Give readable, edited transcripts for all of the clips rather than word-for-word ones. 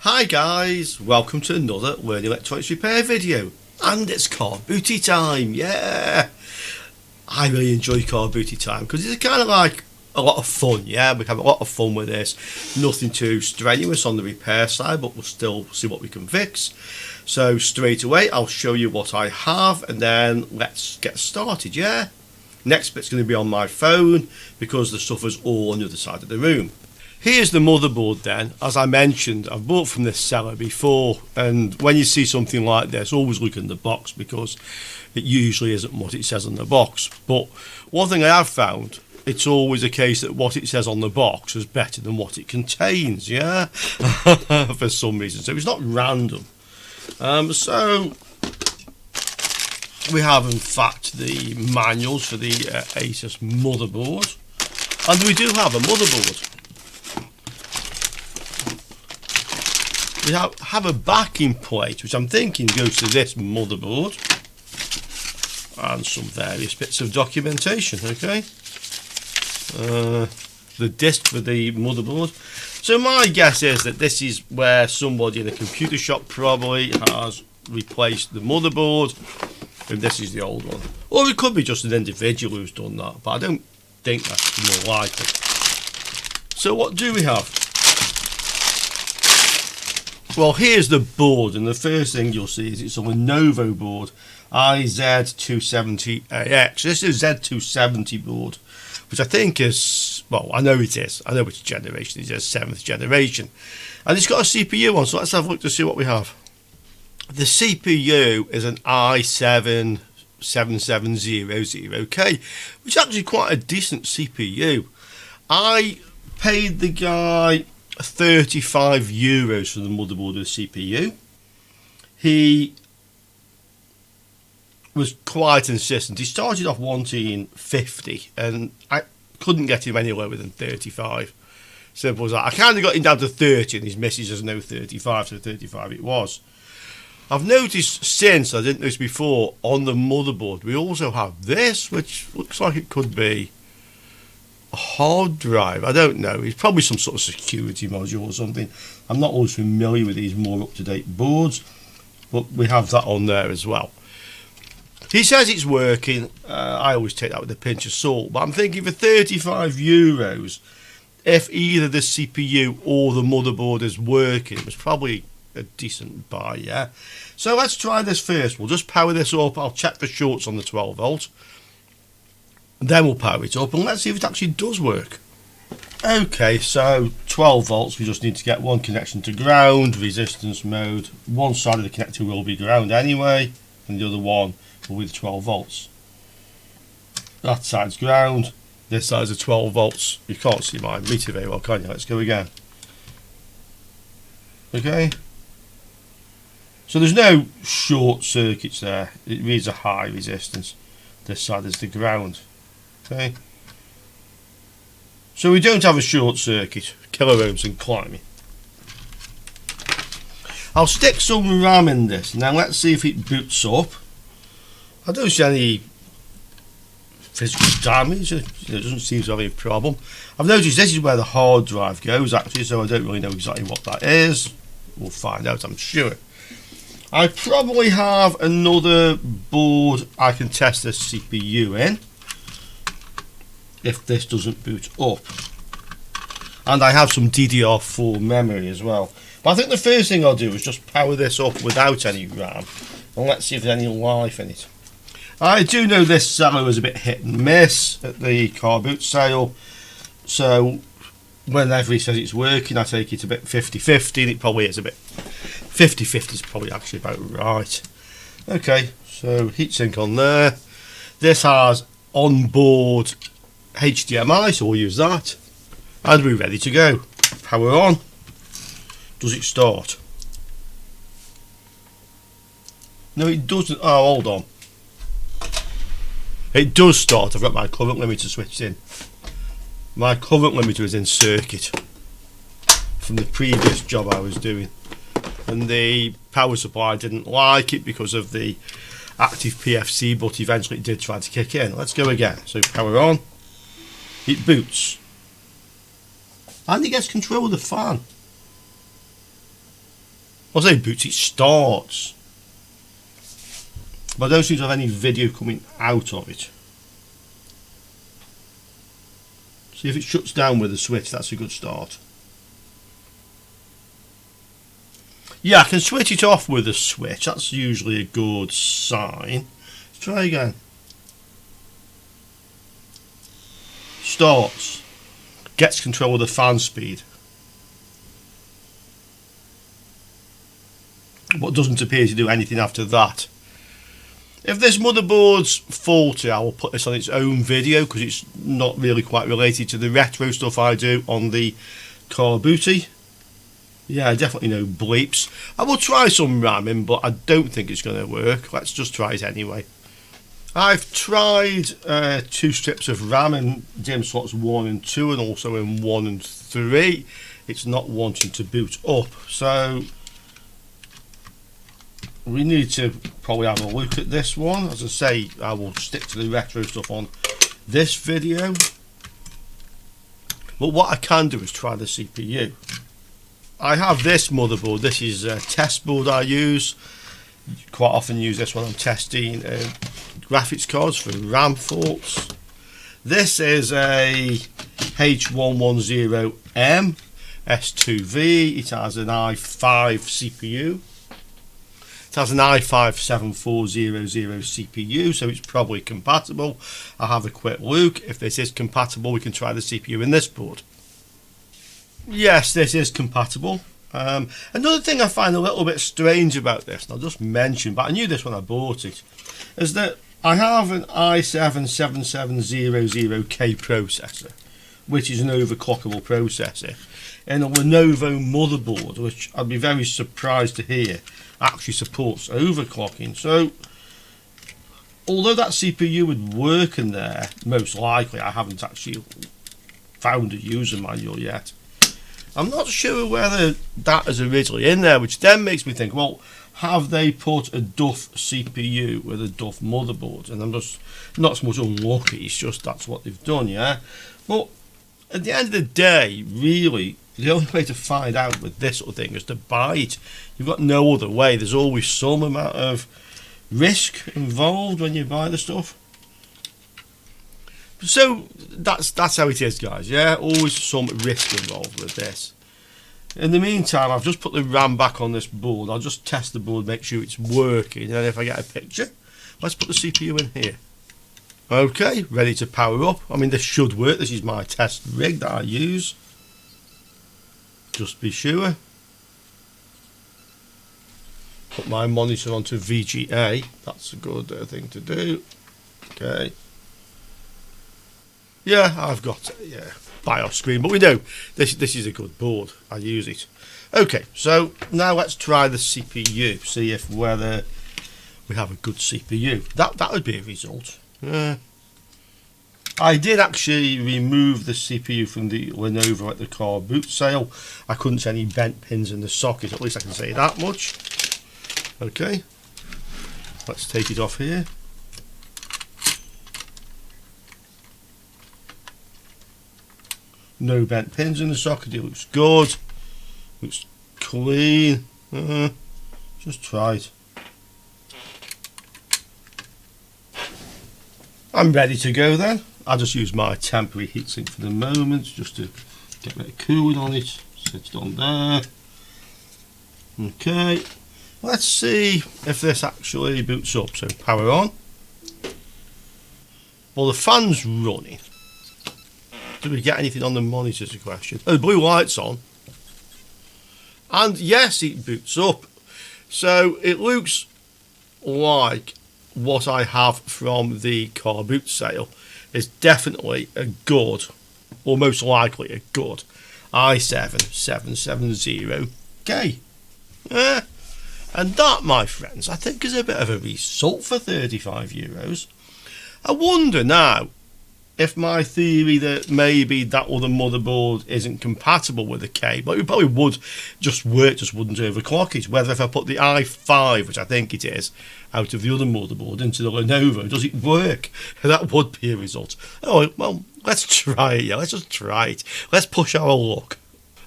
Hi guys, welcome to another Learning Electronics Repair video, and it's car booty time. Yeah, I really enjoy car booty time because it's kind of like a lot of fun. Yeah, we have a lot of fun with this. Nothing too strenuous on the repair side, but we'll still see what we can fix. So straight away I'll show you what I have and then let's get started. Yeah, next bit's going to be on my phone because the stuff is all on the other side of the room. Here's the motherboard then. As I mentioned, I've bought from this seller before, and when you see something like this, always look in the box because it usually isn't what it says on the box. But one thing I have found, it's always a case that what it says on the box is better than what it contains, yeah? For some reason. So it's not random. So we have in fact the manuals for the Asus motherboard, and we do have a motherboard. We have a backing plate, which I'm thinking goes to this motherboard, and some various bits of documentation. Okay, the disc for the motherboard. So my guess is that this is where somebody in a computer shop probably has replaced the motherboard, and this is the old one. Or it could be just an individual who's done that, but I don't think that's more likely. So what do we have? Well, here's the board, and the first thing you'll see is it's on a Lenovo board, IZ270AX. This is Z270 board, which I think is, well, I know it is. I know which generation it is, 7th generation. And it's got a CPU on, so let's have a look to see what we have. The CPU is an i7-7700K, which is actually quite a decent CPU. I paid the guy €35 for the motherboard with the CPU. He was quite insistent. He started off wanting 50 and I couldn't get him any lower than 35. Simple as that. I kind of got him down to 30 and his missus has no 35, so 35 it was. I've noticed since, I didn't notice before, on the motherboard we also have this, which looks like it could be a hard drive. I don't know. It's probably some sort of security module or something. I'm not always familiar with these more up-to-date boards, but we have that on there as well. He says it's working. I always take that with a pinch of salt, but I'm thinking for €35, if either the CPU or the motherboard is working, it was probably a decent buy, yeah? So let's try this first. We'll just power this up. I'll check the shorts on the 12 volt. Then we'll power it up and let's see if it actually does work. Okay, so 12 volts, we just need to get one connection to ground, resistance mode. One side of the connector will be ground anyway, and the other one will be the 12 volts. That side's ground, this side's the 12 volts. You can't see my meter very well, can you? Let's go again. Okay. So there's no short circuits there. It reads a high resistance. This side is the ground. Okay, so we don't have a short circuit, kilo ohms and climbing. I'll stick some RAM in this. Now let's see if it boots up. I don't see any physical damage. It doesn't seem to have any problem. I've noticed this is where the hard drive goes actually, so I don't really know exactly what that is. We'll find out, I'm sure. I probably have another board I can test this CPU in if this doesn't boot up, and I have some DDR4 memory as well. But I think the first thing I'll do is just power this up without any RAM and let's see if there's any life in it. I do know this seller was a bit hit and miss at the car boot sale, so whenever he says it's working I take it a bit 50-50, and it probably is a bit 50-50 is probably actually about right. Okay, so heatsink on there. This has onboard HDMI, so we'll use that, and we're ready to go. Power on. Does it start? No, it doesn't. Oh, hold on. It does start. I've got my current limiter switched in. My current limiter is in circuit from the previous job I was doing, and the power supply didn't like it because of the active PFC, but eventually it did try to kick in. Let's go again. So power on. It boots, and it gets control of the fan. I say boots, it starts. But I don't seem to have any video coming out of it. See if it shuts down with the switch, that's a good start. Yeah, I can switch it off with a switch, that's usually a good sign. Let's try again. Starts. Gets control of the fan speed. But doesn't appear to do anything after that. If this motherboard's faulty, I will put this on its own video because it's not really quite related to the retro stuff I do on the car booty. Yeah, definitely no bleeps. I will try some ramming, but I don't think it's going to work. Let's just try it anyway. I've tried 2 strips of RAM in DIMM slots 1 and 2 and also in 1 and 3. It's not wanting to boot up, so we need to probably have a look at this one. As I say, I will stick to the retro stuff on this video. But what I can do is try the CPU. I have this motherboard. This is a test board I use. Quite often use this when I'm testing graphics cards for RAM faults. This is a H110M S2V. It has an i5 CPU. It has an i5-7400 CPU, so it's probably compatible. I'll have a quick look. If this is compatible, we can try the CPU in this board. Yes, this is compatible. Another thing I find a little bit strange about this, and I'll just mention, but I knew this when I bought it, is that I have an i7-7700K processor, which is an overclockable processor, and a Lenovo motherboard, which I'd be very surprised to hear actually supports overclocking. So although that CPU would work in there, most likely, I haven't actually found a user manual yet. I'm not sure whether that is originally in there, which then makes me think, well, have they put a duff CPU with a duff motherboard? And I'm just not so much unlucky, it's just that's what they've done, yeah? But at the end of the day, really, the only way to find out with this sort of thing is to buy it. You've got no other way. There's always some amount of risk involved when you buy the stuff. So that's how it is, guys, yeah? Always some risk involved with this. In the meantime, I've just put the RAM back on this board. I'll just test the board, make sure it's working, and if I get a picture, let's put the CPU in here. Okay, ready to power up. I mean, this should work. This is my test rig that I use. Just be sure. Put my monitor onto VGA. That's a good thing to do. Okay. Yeah, I've got BIOS screen, but we know this is a good board. I use it. Okay, so now let's try the CPU. See if whether we have a good CPU. That would be a result. I did actually remove the CPU from the Lenovo at the car boot sale. I couldn't see any bent pins in the socket. At least I can say that much. Okay, let's take it off here. No bent pins in the socket. It looks good. Looks clean. Just try it. I'm ready to go then. I'll just use my temporary heatsink for the moment just to get a bit of cooling on it. Set it on there. Okay. Let's see if this actually boots up. So power on. Well, the fan's running. Do we get anything on the monitor is a question. Oh, the blue light's on. And yes, it boots up. So it looks like what I have from the car boot sale is definitely a good, or most likely a good, i7-7700K. And that, my friends, I think is a bit of a result for €35. I wonder now if my theory that maybe that other motherboard isn't compatible with the K, but it probably would just work, just wouldn't overclock it. Whether if I put the i5, which I think it is, out of the other motherboard into the Lenovo, does it work? That would be a result. Oh, well, let's try it, yeah, let's just try it. Let's push our luck.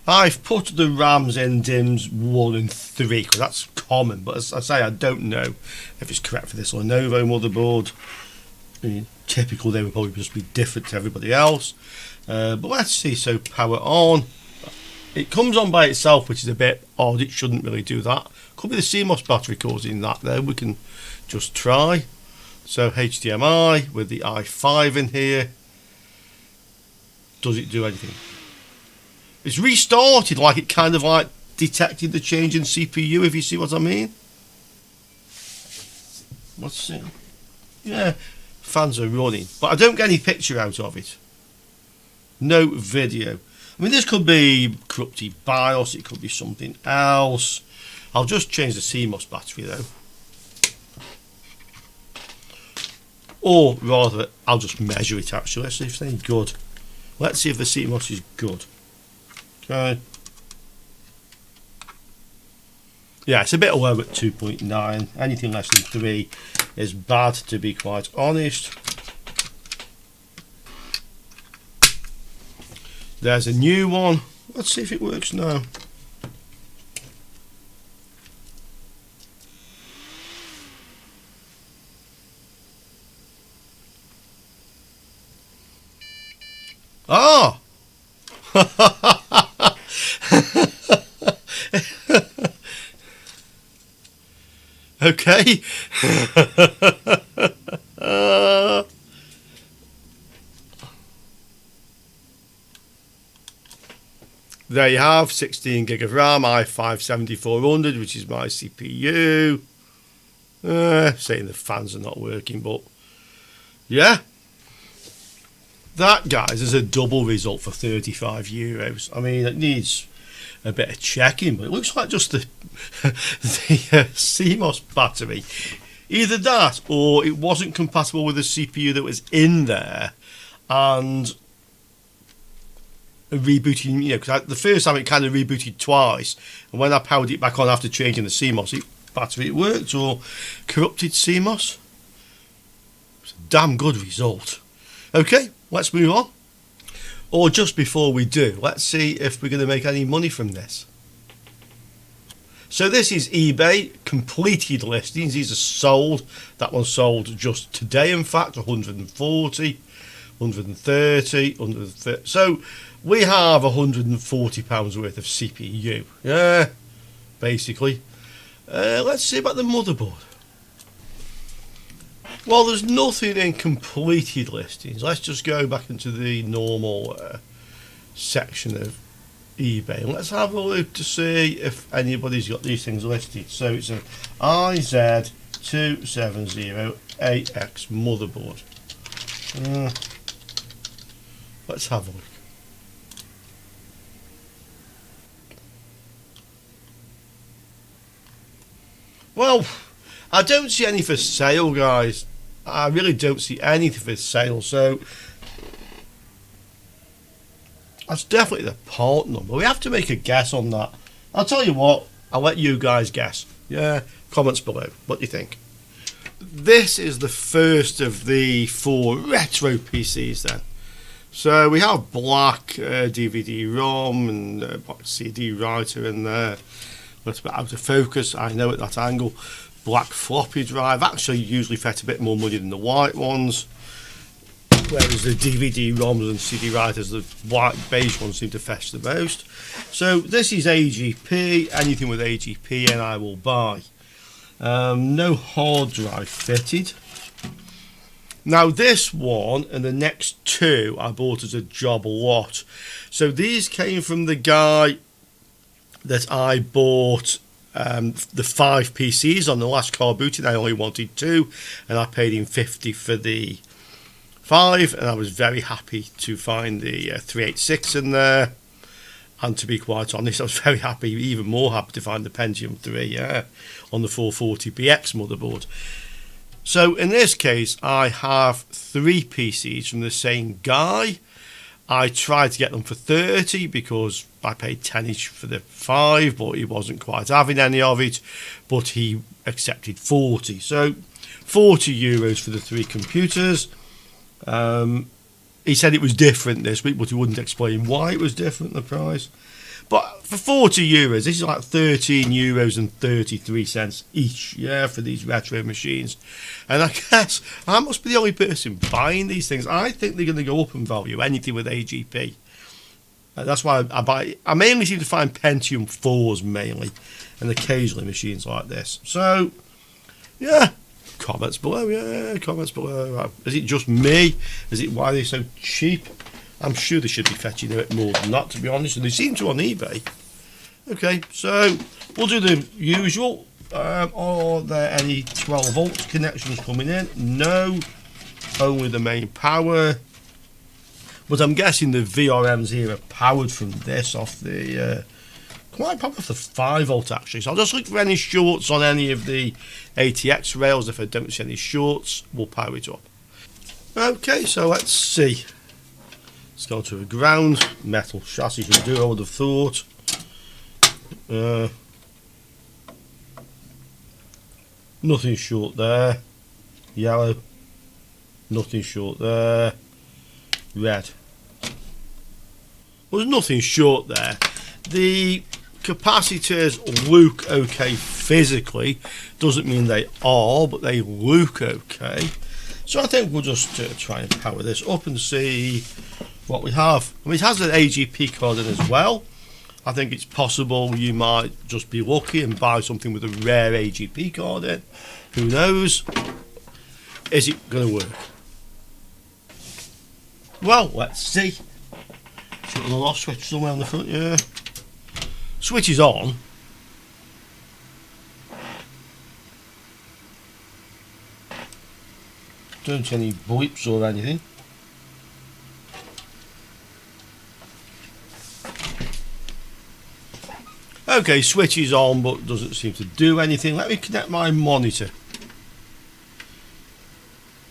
I've put the RAMs in DIMMs 1 and 3 because that's common, but as I say, I don't know if it's correct for this Lenovo motherboard. I mean, typical, they would probably just be different to everybody else. But let's see. So power on. It comes on by itself, which is a bit odd. It shouldn't really do that. Could be the CMOS battery causing that though. We can just try. So HDMI with the i5 in here. Does it do anything? It's restarted, like it kind of like detected the change in CPU, if you see what I mean. Let's see. Yeah, fans are running, but I don't get any picture out of it. No video. I mean, this could be corrupted BIOS, it could be something else. I'll just change the CMOS battery though. Or rather, I'll just measure it actually. Let's see if it's any good. Let's see if the CMOS is good. Okay. Yeah, it's a bit low at 2.9. Anything less than 3 is bad, to be quite honest. There's a new one. Let's see if it works now. Ah! Okay. There you have 16 gig of RAM, i5-7400, which is my CPU. Saying the fans are not working, but yeah. That, guys, is a double result for €35. I mean, it needs a bit of checking, but it looks like just the CMOS battery. Either that, or it wasn't compatible with the CPU that was in there, and rebooting, you know, because the first time it kind of rebooted twice, and when I powered it back on after changing the CMOS battery, it worked, or corrupted CMOS. It's a damn good result. Okay, let's move on. Or just before we do, let's see if we're going to make any money from this. So this is eBay, completed listings. These are sold. That one sold just today, in fact, 140, 130, 130. So we have £140 worth of CPU. Yeah, basically. Let's see about the motherboard. Well, there's nothing in completed listings. Let's just go back into the normal section of eBay. Let's have a look to see if anybody's got these things listed. So it's an IZ270AX motherboard. Let's have a look. Well, I don't see any for sale, guys. I really don't see anything for sale, so that's definitely the part number. We have to make a guess on that. I'll tell you what, I'll let you guys guess. Yeah, comments below. What do you think? This is the first of the 4 retro PCs then. So we have black DVD-ROM and black CD writer in there. A little bit out of focus, I know, at that angle. Black floppy drive, actually usually fetch a bit more money than the white ones, whereas the DVD-ROMs and CD writers, the white beige ones seem to fetch the most. So this is AGP, anything with AGP and I will buy. No hard drive fitted. Now this one and the next 2 I bought as a job lot. So these came from the guy that I bought the 5 PCs on the last car booting. I only wanted 2 and I paid him 50 for the 5, and I was very happy to find the 386 in there, and to be quite honest, I was very happy, even more happy to find the Pentium 3 on the 440BX motherboard. So in this case I have 3 PCs from the same guy. I tried to get them for 30 because I paid 10 each for the 5, but he wasn't quite having any of it, but he accepted 40. So €40 for the 3 computers. He said it was different this week, but he wouldn't explain why it was different, the price. But for €40, this is like €13.33 each, yeah, for these retro machines. And I guess I must be the only person buying these things. I think they're going to go up in value, anything with AGP. That's why I buy. I mainly seem to find Pentium 4s mainly, and occasionally machines like this. So, yeah, comments below. Yeah, comments below. Is it just me? Is it why they're so cheap? I'm sure they should be fetching a bit more than that, to be honest. And they seem to on eBay. Okay, so we'll do the usual. Are there any 12 volt connections coming in? No, only the main power. But I'm guessing the VRMs here are powered from this off the quite probably off the 5 volt actually. So I'll just look for any shorts on any of the ATX rails. If I don't see any shorts, we'll power it up. Okay, so let's see. Let's go to a ground metal chassis. Should do, I would have thought. Nothing short there. Yellow. Nothing short there. Red. There's nothing short there. The capacitors look okay physically. Doesn't mean they are, but they look okay. So I think we'll just try and power this up and see what we have. I mean, it has an AGP card in as well. I think it's possible you might just be lucky and buy something with a rare AGP card in. Who knows? Is it going to work? Well, let's see. Should have an off switch somewhere on the front, yeah. Switch is on. Don't see any bleeps or anything. Okay, switch is on but doesn't seem to do anything. Let me connect my monitor. In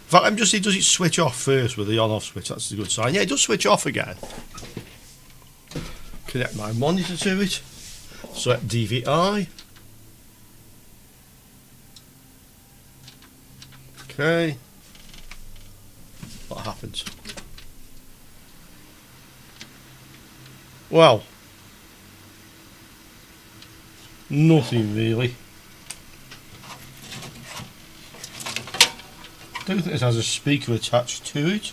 fact, let me just see, does it switch off first with the on-off switch? That's a good sign. Yeah, it does switch off again. Connect my monitor to it. Select DVI. Okay. What happens? Well, nothing really. Don't think this has a speaker attached to it.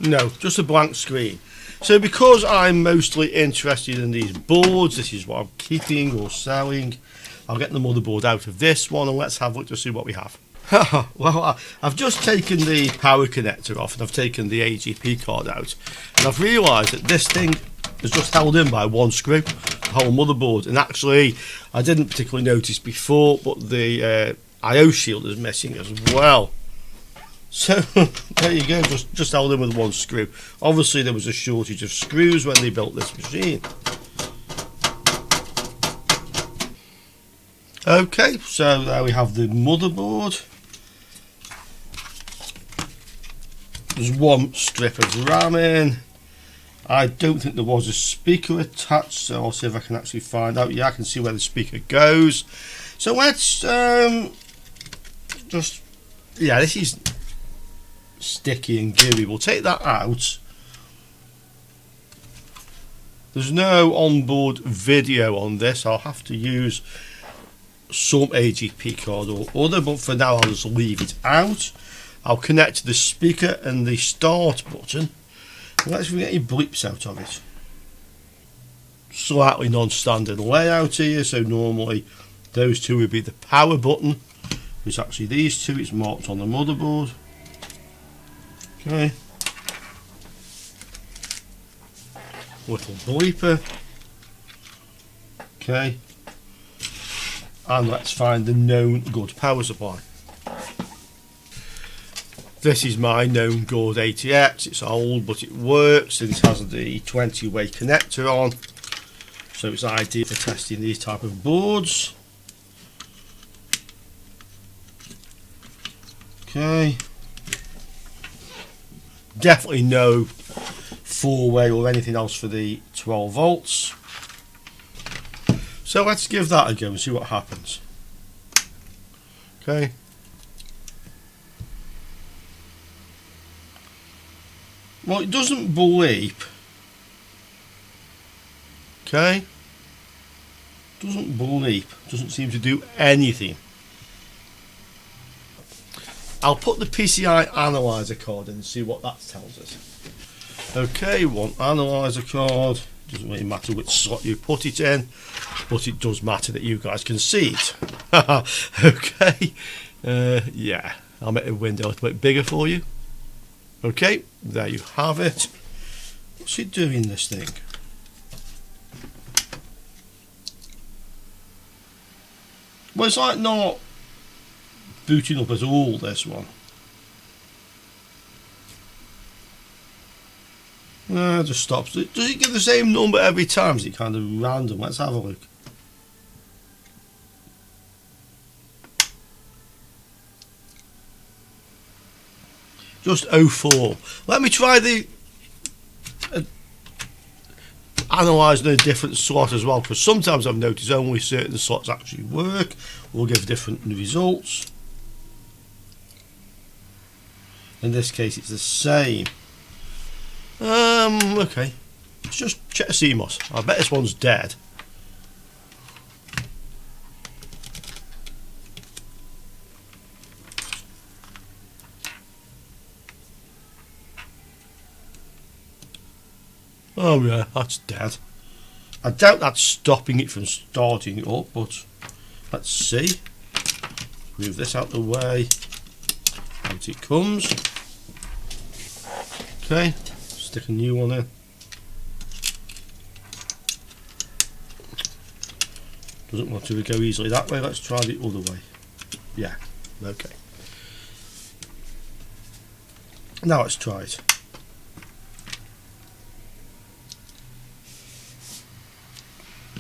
No, just a blank screen. So because I'm mostly interested in these boards, this is what I'm keeping or selling, I'll get the motherboard out of this one and let's have a look to see what we have. Well, I've just taken the power connector off and I've taken the AGP card out, and I've realised that this thing is just held in by one screw, the whole motherboard. And actually, I didn't particularly notice before, but the I/O shield is missing as well. So there you go, just held in with one screw. Obviously there was a shortage of screws when they built this machine. Okay, so there we have the motherboard. There's one strip of RAM in. I don't think there was a speaker attached, so I'll see if I can actually find out. Yeah, I can see where the speaker goes. So let's just, yeah, this is sticky and gooey. We'll take that out. There's no onboard video on this. I'll have to use some AGP card or other, but for now I'll just leave it out. I'll connect the speaker and the start button. Let's get any bleeps out of it. Slightly non-standard layout here, so normally those two would be the power button. It's actually these two, it's marked on the motherboard. Okay. Little bleeper. Okay. And let's find the known good power supply. This is my known good ATX. It's old but it works, and it has the 20-way connector on, so it's ideal for testing these type of boards. Okay. Definitely no 4-way or anything else for the 12 volts. So let's give that a go and see what happens. Okay. Well, it doesn't bleep, Okay. Doesn't bleep. Doesn't seem to do anything. I'll put the PCI analyzer card in and see what that tells us. Okay, one analyzer card. Doesn't really matter which slot you put it in, but it does matter that you guys can see it. Okay. Yeah, I'll make the window a little bit bigger for you. Okay, there you have it. What's it doing, this thing? Well, it's like not booting up at all, this one. It just stops. Does it give the same number every time? Is it kind of random? Let's have a look. Just 04. Let me try the analysing a different slot as well, because sometimes I've noticed only certain slots actually work or give different results. In this case it's the same. Okay, let's just check the CMOS. I bet this one's dead. Oh yeah, that's dead. I doubt that's stopping it from starting up, but let's see. Move this out the way. Out it comes. Okay, stick a new one in. Doesn't want to go easily that way. Let's try the other way. Yeah, okay. Now let's try it.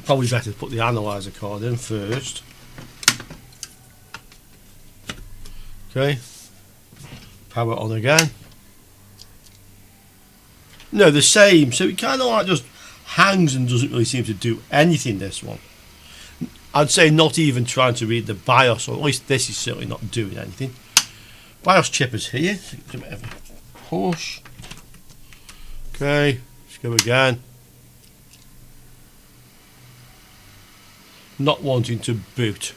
Probably better to put the analyzer card in first. Okay, power on again. No, the same. So it kind of like just hangs and doesn't really seem to do anything, this one. I'd say not even trying to read the BIOS, or at least this is certainly not doing anything. BIOS chip is here. So give it a bit of a push. Okay, let's go again. Not wanting to boot.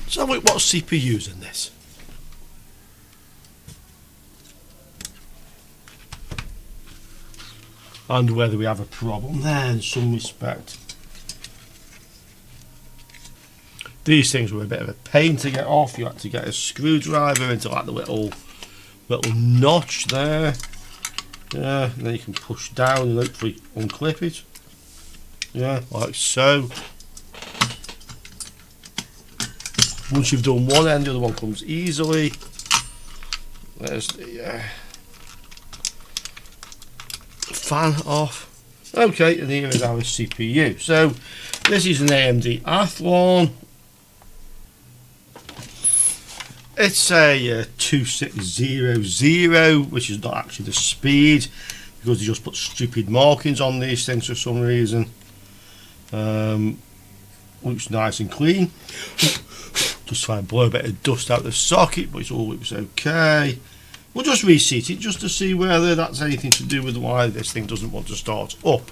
So what CPU's in this? And whether we have a problem there in some respect. These things were a bit of a pain to get off. You had to get a screwdriver into like the little notch there. Yeah, and then you can push down and hopefully unclip it. Yeah, like so. Once you've done one end, the other one comes easily. There's the fan off. Okay, and here is our CPU. So this is an AMD Athlon. It's a 2600, which is not actually the speed, because they just put stupid markings on these things for some reason. Looks nice and clean. Just try and blow a bit of dust out the socket, but it all looks okay. We'll just reseat it just to see whether that's anything to do with why this thing doesn't want to start up.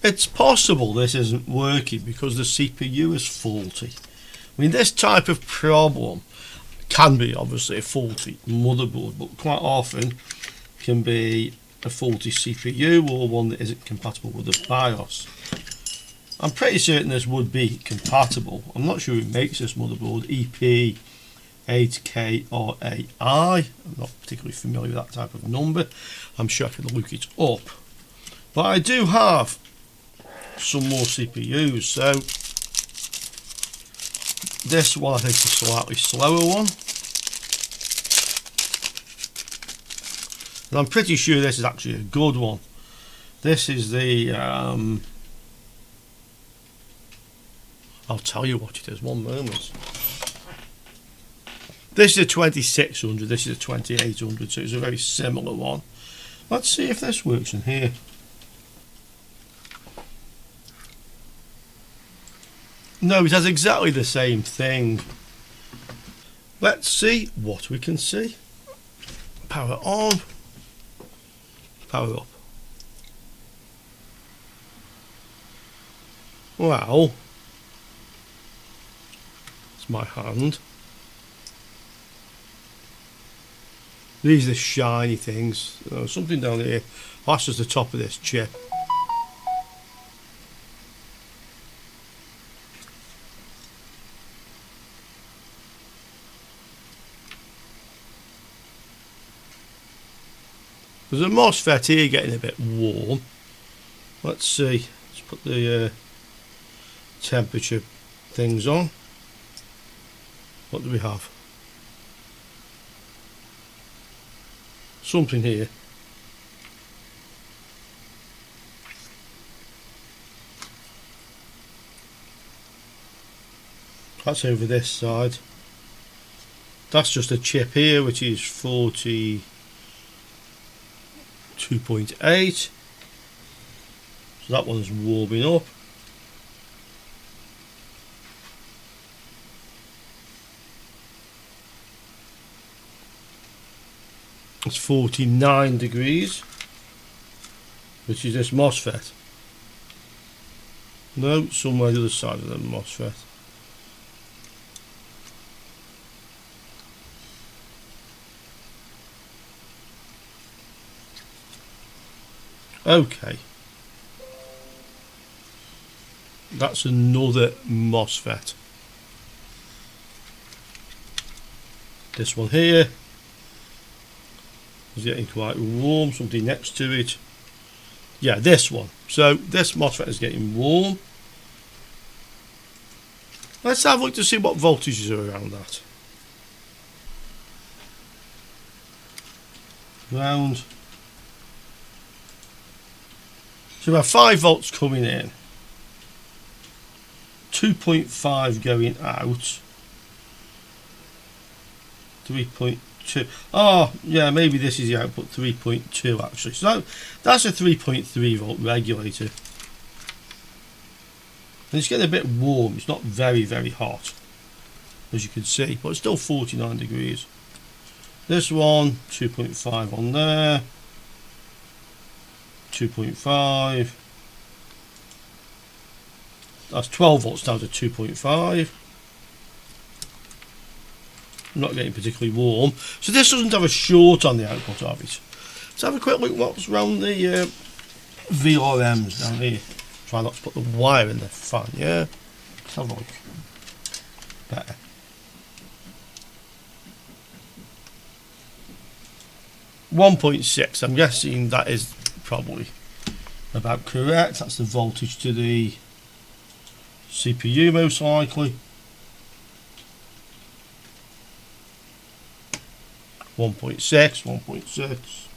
It's possible this isn't working because the CPU is faulty. I mean, this type of problem can be obviously a faulty motherboard, but quite often can be a faulty CPU or one that isn't compatible with the BIOS. I'm pretty certain this would be compatible. I'm not sure who makes this motherboard, EP8KRAI. I'm not particularly familiar with that type of number. I'm sure I can look it up. But I do have some more CPUs, so this one I think is a slightly slower one, and I'm pretty sure this is actually a good one. This is the I'll tell you what it is, one moment. This is a 2600, this is a 2800, so it's a very similar one. Let's see if this works in here. No, it has exactly the same thing. Let's see what we can see. Power on. Power up. Well, it's my hand. These are the shiny things. Something down here. That's just the top of this chip. There's a MOSFET here getting a bit warm. Let's see. Let's put the temperature things on. What do we have? Something here. That's over this side. That's just a chip here, which is 42.8. So that one's warming up. It's 49 degrees, which is this MOSFET. No, somewhere the other side of the MOSFET. Okay. That's another MOSFET. This one here is getting quite warm, something next to it. Yeah, this one. So this MOSFET is getting warm. Let's have a look to see what voltages are around that. Round. So we have 5 volts coming in, 2.5 going out, 3.2. Oh, yeah, maybe this is the output, 3.2 actually. So that's a 3.3 volt regulator. And it's getting a bit warm. It's not very, very hot, as you can see, but it's still 49 degrees. This one, 2.5 on there. 2.5. That's 12 volts down to 2.5. Not getting particularly warm. So this doesn't have a short on the output of it. Let's have a quick look what's around the VRMs down here. Try not to put the wire in the fan, yeah? Let's have a look. Better. .6. I'm guessing that is probably about correct. That's the voltage to the CPU most likely. 1.6.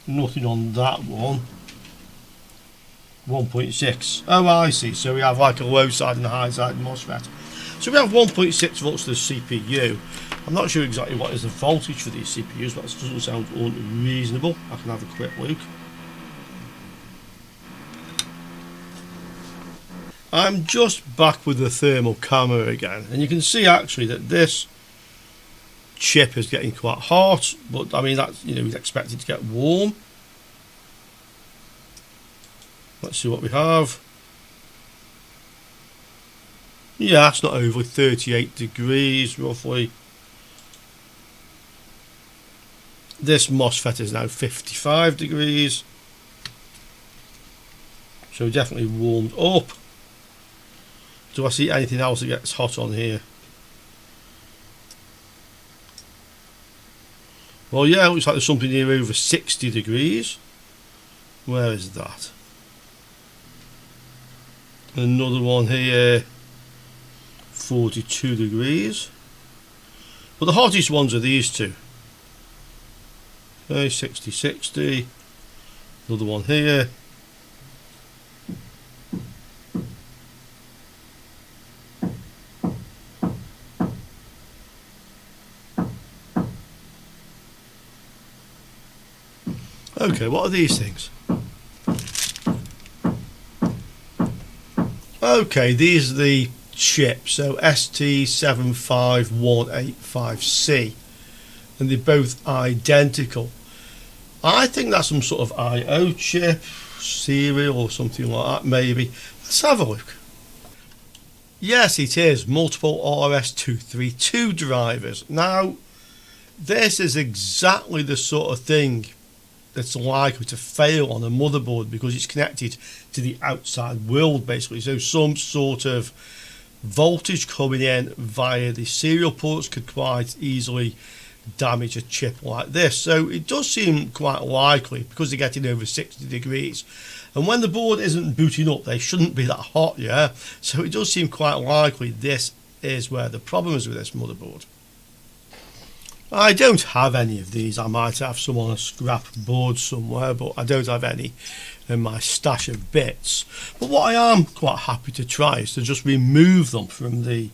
Nothing on that one. 1.6. Oh, I see. So we have like a low side and a high side MOSFET. So we have 1.6 volts to the CPU. I'm not sure exactly what is the voltage for these CPUs, but it doesn't sound unreasonable. I can have a quick look. I'm just back with the thermal camera again, and you can see actually that this chip is getting quite hot, but I mean that's, you know, it's expected to get warm. Let's see what we have. Yeah, it's not over 38 degrees roughly. This MOSFET is now 55 degrees. So definitely warmed up. Do I see anything else that gets hot on here? Well, yeah, it looks like there's something here over 60 degrees. Where is that? Another one here, 42 degrees. But the hottest ones are these two. Okay, 60. Another one here. Okay, what are these things? Okay, these are the chip, so ST75185C, and they're both identical. I think that's some sort of I/O chip, serial or something like that maybe. Let's have a look. Yes, it is multiple RS232 drivers. Now, this is exactly the sort of thing that's likely to fail on a motherboard because it's connected to the outside world basically. So some sort of voltage coming in via the serial ports could quite easily damage a chip like this. So it does seem quite likely because they're getting over 60 degrees. And when the board isn't booting up, they shouldn't be that hot, yeah? So it does seem quite likely this is where the problem is with this motherboard. I don't have any of these. I might have some on a scrap board somewhere, but I don't have any in my stash of bits. But what I am quite happy to try is to just remove them from the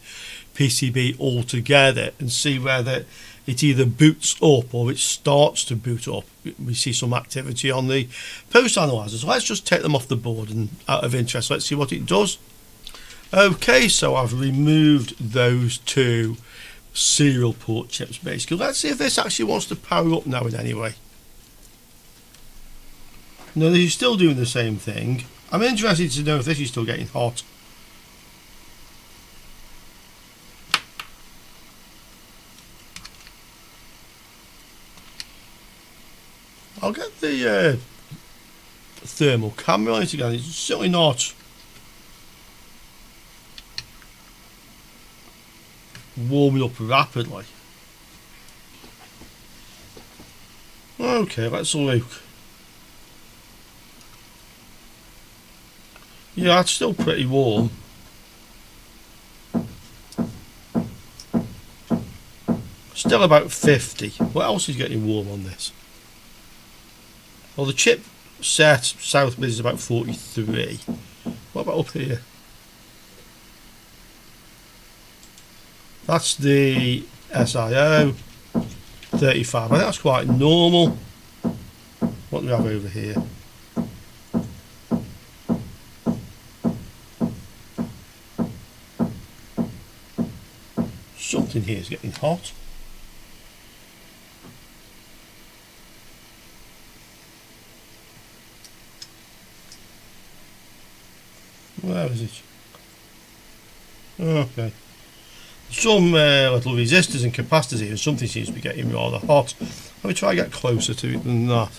PCB altogether and see whether it either boots up or it starts to boot up. We see some activity on the post analyzer. So let's just take them off the board, and out of interest, let's see what it does. Okay, so I've removed those two serial port chips basically. Let's see if this actually wants to power up now in any way. No, they're still doing the same thing. I'm interested to know if this is still getting hot. I'll get the thermal camera on it again. It's certainly not warming up rapidly. Okay, let's look. Yeah, it's still pretty warm. Still about 50. What else is getting warm on this? Well, the chip set south is about 43. What about up here? That's the SIO 35. I think that's quite normal. What do we have over here? Something here is getting hot. Where is it? Okay. Some little resistors and capacitors here, and something seems to be getting rather hot. Let me try and get closer to it than that.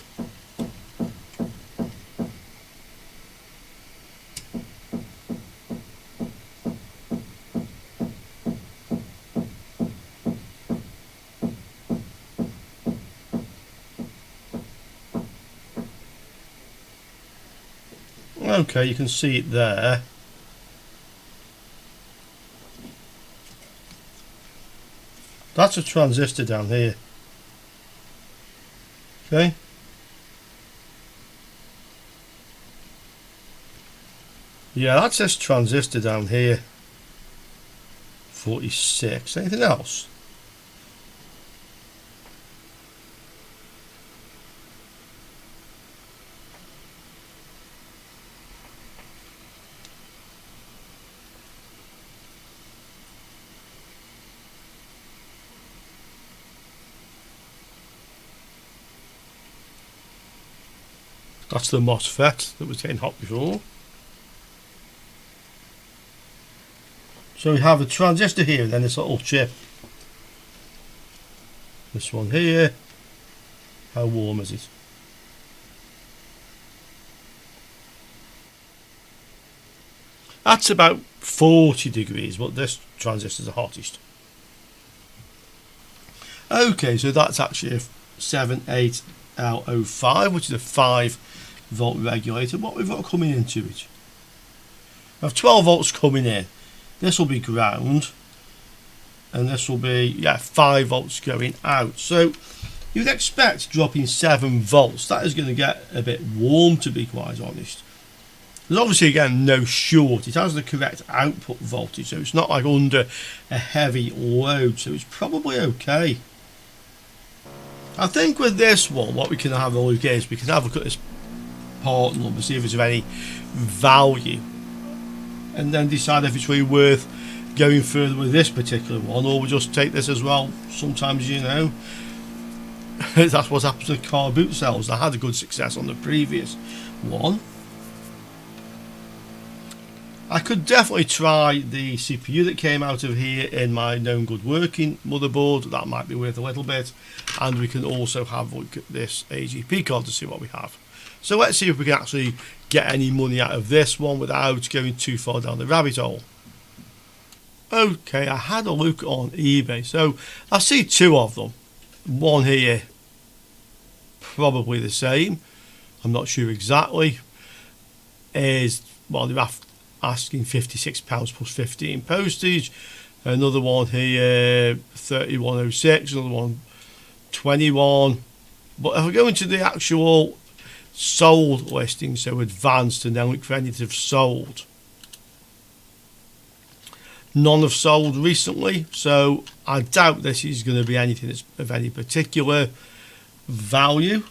Okay, you can see it there. That's a transistor down here. Okay. Yeah, that's this transistor down here. 46. Anything else? That's the MOSFET that was getting hot before. So we have a transistor here and then this little chip. This one here. How warm is it? That's about 40 degrees, but this transistor is the hottest. Okay, so that's actually a 78L05, which is a 5-volt regulator. What we've got coming into it? We have 12 volts coming in. This will be ground, and this will be 5 volts going out. So you'd expect dropping 7 volts. That is going to get a bit warm, to be quite honest. There's obviously again no short. It has the correct output voltage, so it's not like under a heavy load. So it's probably okay. I think with this one, what we can have a look at is we can have a look at this part number, see if it's of any value, and then decide if it's really worth going further with this particular one, or we just take this as well. Sometimes, you know, that's what happens with car boot cells. I had a good success on the previous one. I could definitely try the CPU that came out of here in my known good working motherboard. That might be worth a little bit. And we can also have a look at this AGP card to see what we have. So let's see if we can actually get any money out of this one without going too far down the rabbit hole. Okay, I had a look on eBay. So I see two of them. One here, probably the same. I'm not sure exactly. Is, well, they're asking £56 plus 15 postage. Another one here, 3106. Another one, 21. But if we go into the actual sold listing, so advanced, and then look for any that have sold, none have sold recently. So I doubt this is going to be anything that's of any particular value.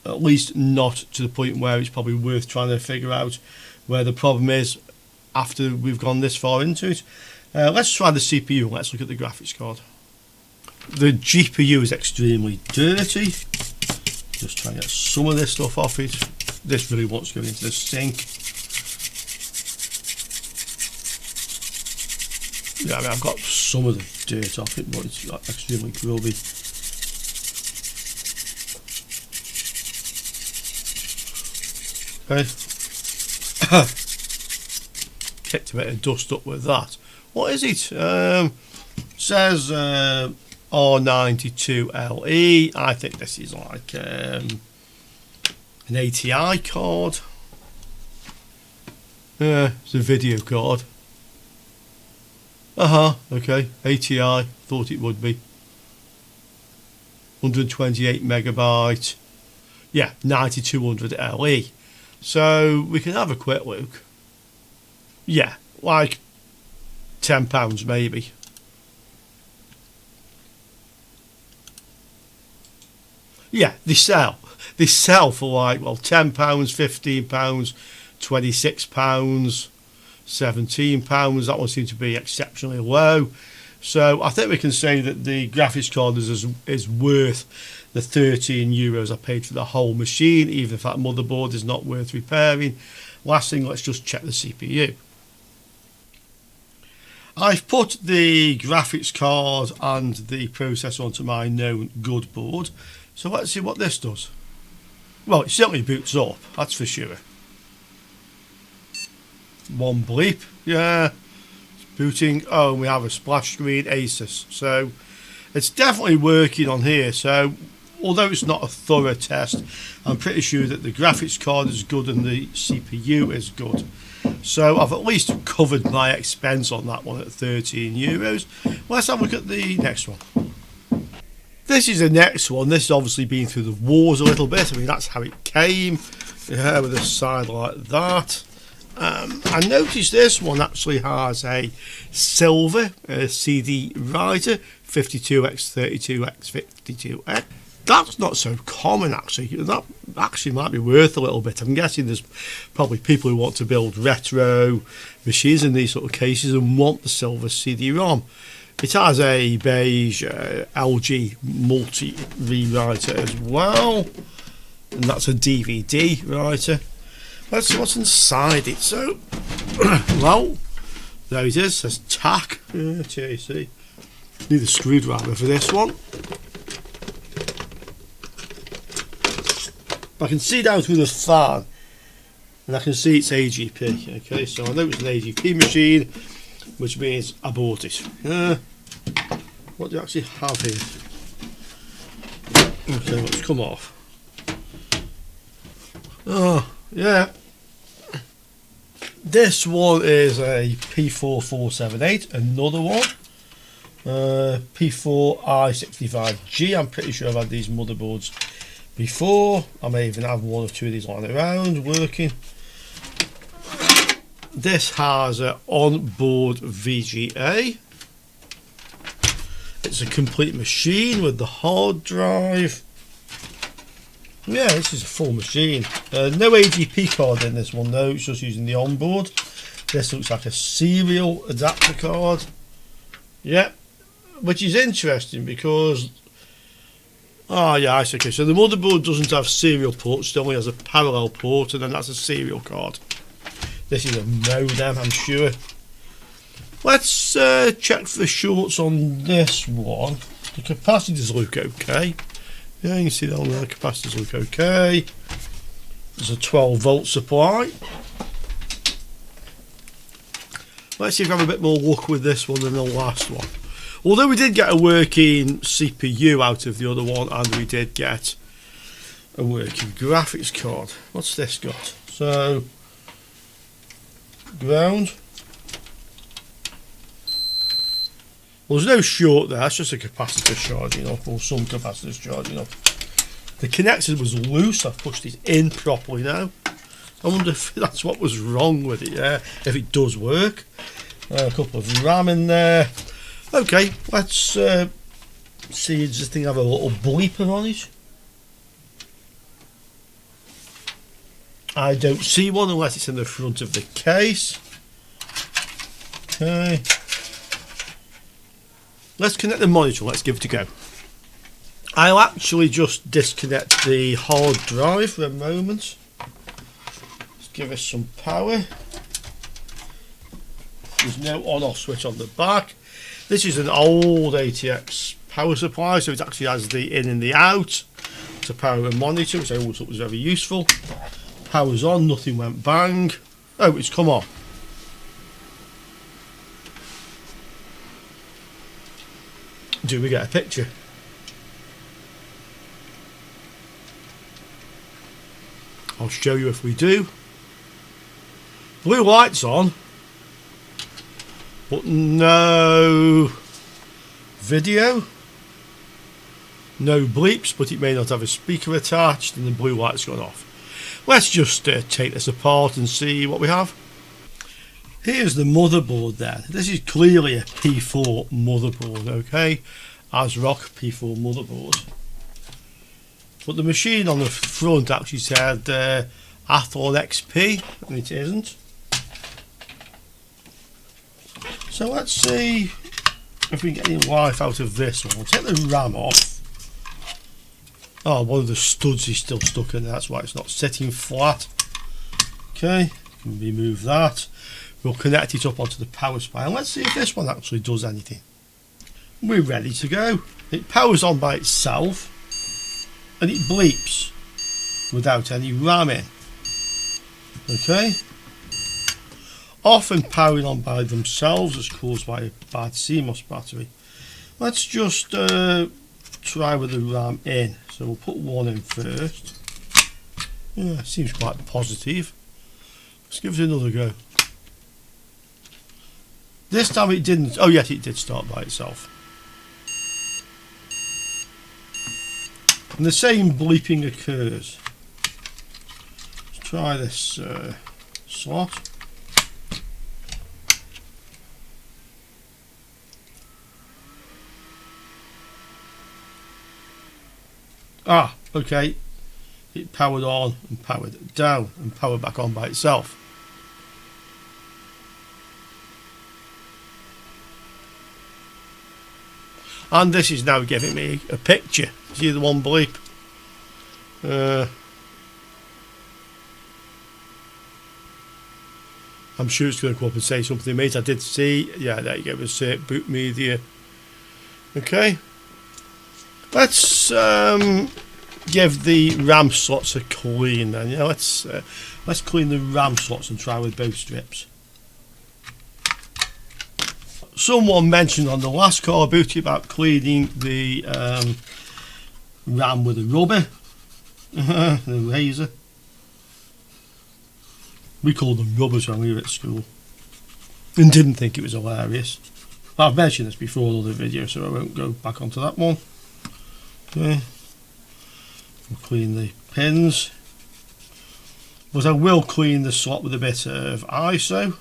At least not to the point where it's probably worth trying to figure out where the problem is after we've gone this far into it. Let's try the CPU. Let's look at the graphics card. The GPU is extremely dirty. Just try and get some of this stuff off it. This really wants to go into the sink. Yeah, I mean, I've got some of the dirt off it, but it's extremely grubby. Okay. Kicked a bit of dust up with that. What is it? Says R92LE. I think this is like an ATI card. Yeah, it's a video card. Okay, ATI. Thought it would be 128 megabyte. Yeah, 9200 LE. So we can have a quick look. Yeah, like £10 maybe. Yeah, they sell for like, well, £10, £15, £26, £17. That one seems to be exceptionally low. So I think we can say that the graphics card is worth the €13 I paid for the whole machine, even if that motherboard is not worth repairing. Last thing, let's just check the CPU. I've put the graphics card and the processor onto my known good board. So let's see what this does. Well, it certainly boots up, that's for sure. One bleep, yeah. It's booting. Oh, we have a splash screen Asus. So it's definitely working on here. So although it's not a thorough test, I'm pretty sure that the graphics card is good and the CPU is good. So I've at least covered my expense on that one at €13. Let's have a look at the next one. This is the next one. This has obviously been through the wars a little bit. I mean, that's how it came. Yeah, with a side like that. I noticed this one actually has a silver CD writer, 52x32x52x. That's not so common actually. That actually might be worth a little bit. I'm guessing there's probably people who want to build retro machines in these sort of cases and want the silver CD-ROM. It has a beige LG multi rewriter as well, and that's a DVD writer. Let's see what's inside it. So, well, there it is. It says TAC. TAC. Need a screwdriver for this one. I can see down through the fan, and I can see it's AGP. Okay, so I know it's an AGP machine, which means I bought it. What do you actually have here? Okay, let's come off. Oh, yeah. This one is a P4478, another one. P4i65G. I'm pretty sure I've had these motherboards before. I may even have one or two of these lying around working. This has an onboard VGA. It's a complete machine with the hard drive. Yeah, this is a full machine. No AGP card in this one though, it's just using the onboard. This looks like a serial adapter card. Yep, which is interesting because, oh yeah, it's okay. So the motherboard doesn't have serial ports, it only has a parallel port, and then that's a serial card. This is a modem, I'm sure. Let's check for the shorts on this one. The capacitors look okay. Yeah, you can see that on there, the capacitors look okay. There's a 12 volt supply. Let's see if we have a bit more luck with this one than the last one. Although we did get a working CPU out of the other one, and we did get a working graphics card. What's this got? So, ground. Well, there's no short there, that's just a capacitor charging up, or some capacitors charging up. The connector was loose, I've pushed it in properly now. I wonder if that's what was wrong with it, yeah, if it does work. A couple of RAM in there. Okay, let's see, does this thing have a little bleeper on it? I don't see one unless it's in the front of the case. Okay. Let's connect the monitor, let's give it a go. I'll actually just disconnect the hard drive for a moment. Let's give us some power. There's no on-off switch on the back. This is an old ATX power supply, so it actually has the in and the out to power a monitor, which I always thought was very useful. Power's on, nothing went bang. Oh, it's come on. Do we get a picture? I'll show you if we do. Blue light's on, but no video, no bleeps, but it may not have a speaker attached, and the blue light's gone off. Let's just take this apart and see what we have. Here's the motherboard then. This is clearly a P4 motherboard, okay? ASRock P4 motherboard. But the machine on the front actually said Athlon XP, and it isn't. So let's see if we can get any life out of this one. We'll take the RAM off. Oh, one of the studs is still stuck in there, that's why it's not sitting flat. Okay, remove that. We'll connect it up onto the power supply, and let's see if this one actually does anything. We're ready to go. It powers on by itself, and it bleeps without any RAM in. Okay. Off and powering on by themselves is caused by a bad CMOS battery. Let's just try with the RAM in. So we'll put one in first. Yeah, seems quite positive. Let's give it another go. This time it didn't. Oh yes, it did start by itself. And the same bleeping occurs. Let's try this slot. Ah, okay. It powered on and powered down and powered back on by itself. And this is now giving me a picture. See the one bleep? I'm sure it's going to come up and say something, mate. I did see. Yeah, there you go. Insert boot media. Okay. Let's give the RAM slots a clean then. Yeah, let's clean the RAM slots and try with both strips. Someone mentioned on the last car booty about cleaning the RAM with a rubber, the razor. We called them rubbers when we were at school, and didn't think it was hilarious. I've mentioned this before in other videos, so I won't go back onto that one. Okay, we'll clean the pins, but I will clean the slot with a bit of ISO.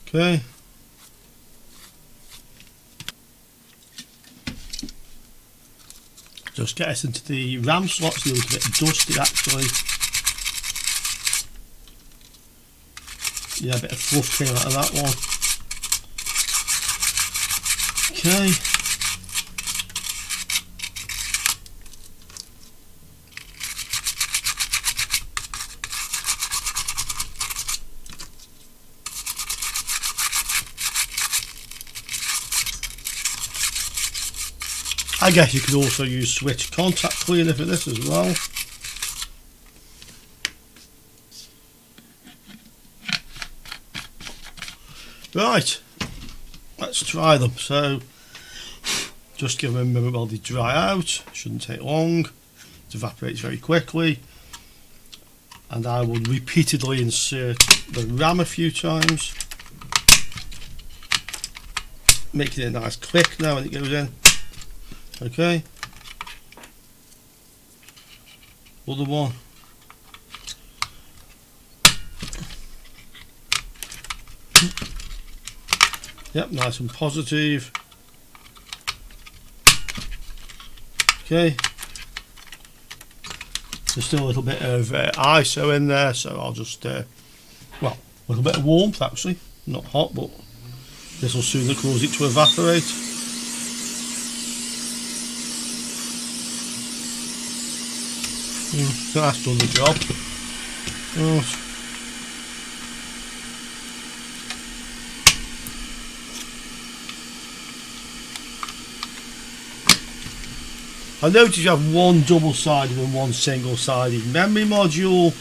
Okay. Just get us into the RAM slots. They look a bit dusty actually. Yeah, a bit of fluff came out of that one. Okay. I guess you could also use switch contact cleaner for this as well. Right, let's try them. So just give them a minute while they dry out. Shouldn't take long. It evaporates very quickly. And I will repeatedly insert the RAM a few times, making it a nice click now when it goes in. Okay. Other one. Yep, nice and positive. Okay. There's still a little bit of ISO in there, so I'll just, well, a little bit of warmth actually. Not hot, but this will soon cause it to evaporate. So that's done the job. Right. I notice you have one double-sided and one single-sided memory module.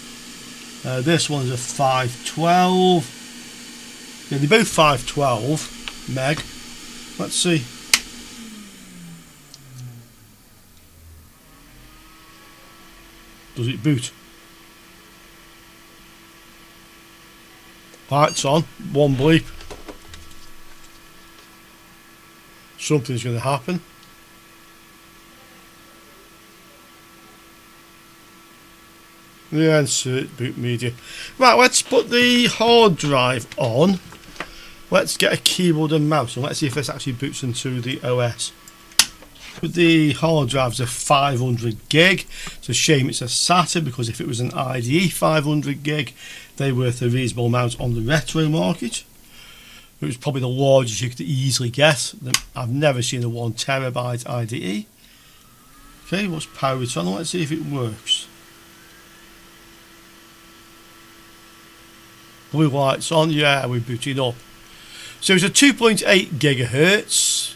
This one's a 512. Yeah, they're both 512 meg. Let's see. Does it boot? Lights on. One bleep. Something's going to happen. Yeah, insert boot media. Right, let's put the hard drive on. Let's get a keyboard and mouse and let's see if this actually boots into the OS. The hard drive's a 500 gig. It's a shame it's a SATA, because if it was an IDE 500 gig, they're worth a reasonable amount on the retro market. It was probably the largest you could easily get. I've never seen a 1 terabyte IDE. Okay, let's power it on. Let's see if it works. Blue lights on. Yeah, we're booting up. So it's a 2.8 gigahertz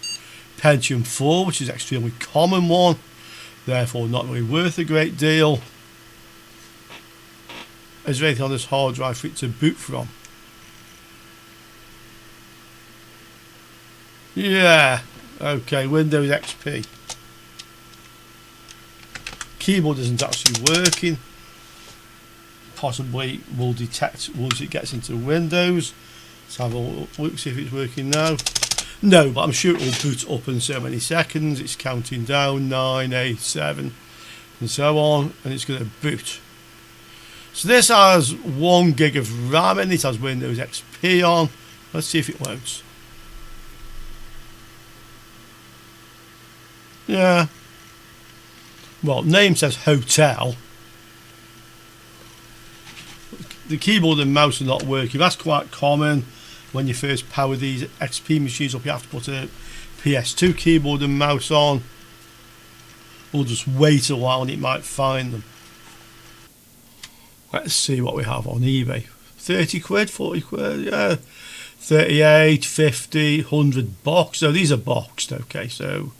Pentium 4, which is an extremely common one, therefore not really worth a great deal. Is there anything on this hard drive for it to boot from? Yeah, okay, Windows XP. Keyboard isn't actually working. Possibly will detect once it gets into Windows. Let's have a look, see if it's working now. No, but I'm sure it will boot up in so many seconds. It's counting down 9, 8, 7 and so on, and it's going to boot. So this has 1 gig of RAM in it, has Windows XP on. Let's see if it loads. Yeah. Well, name says hotel. The keyboard and mouse are not working. That's quite common. When you first power these XP machines up, you have to put a PS2 keyboard and mouse on. We'll just wait a while and it might find them. Let's see what we have on eBay. 30 quid, 40 quid, yeah. 38, 50, 100 boxed. So these are boxed, okay, so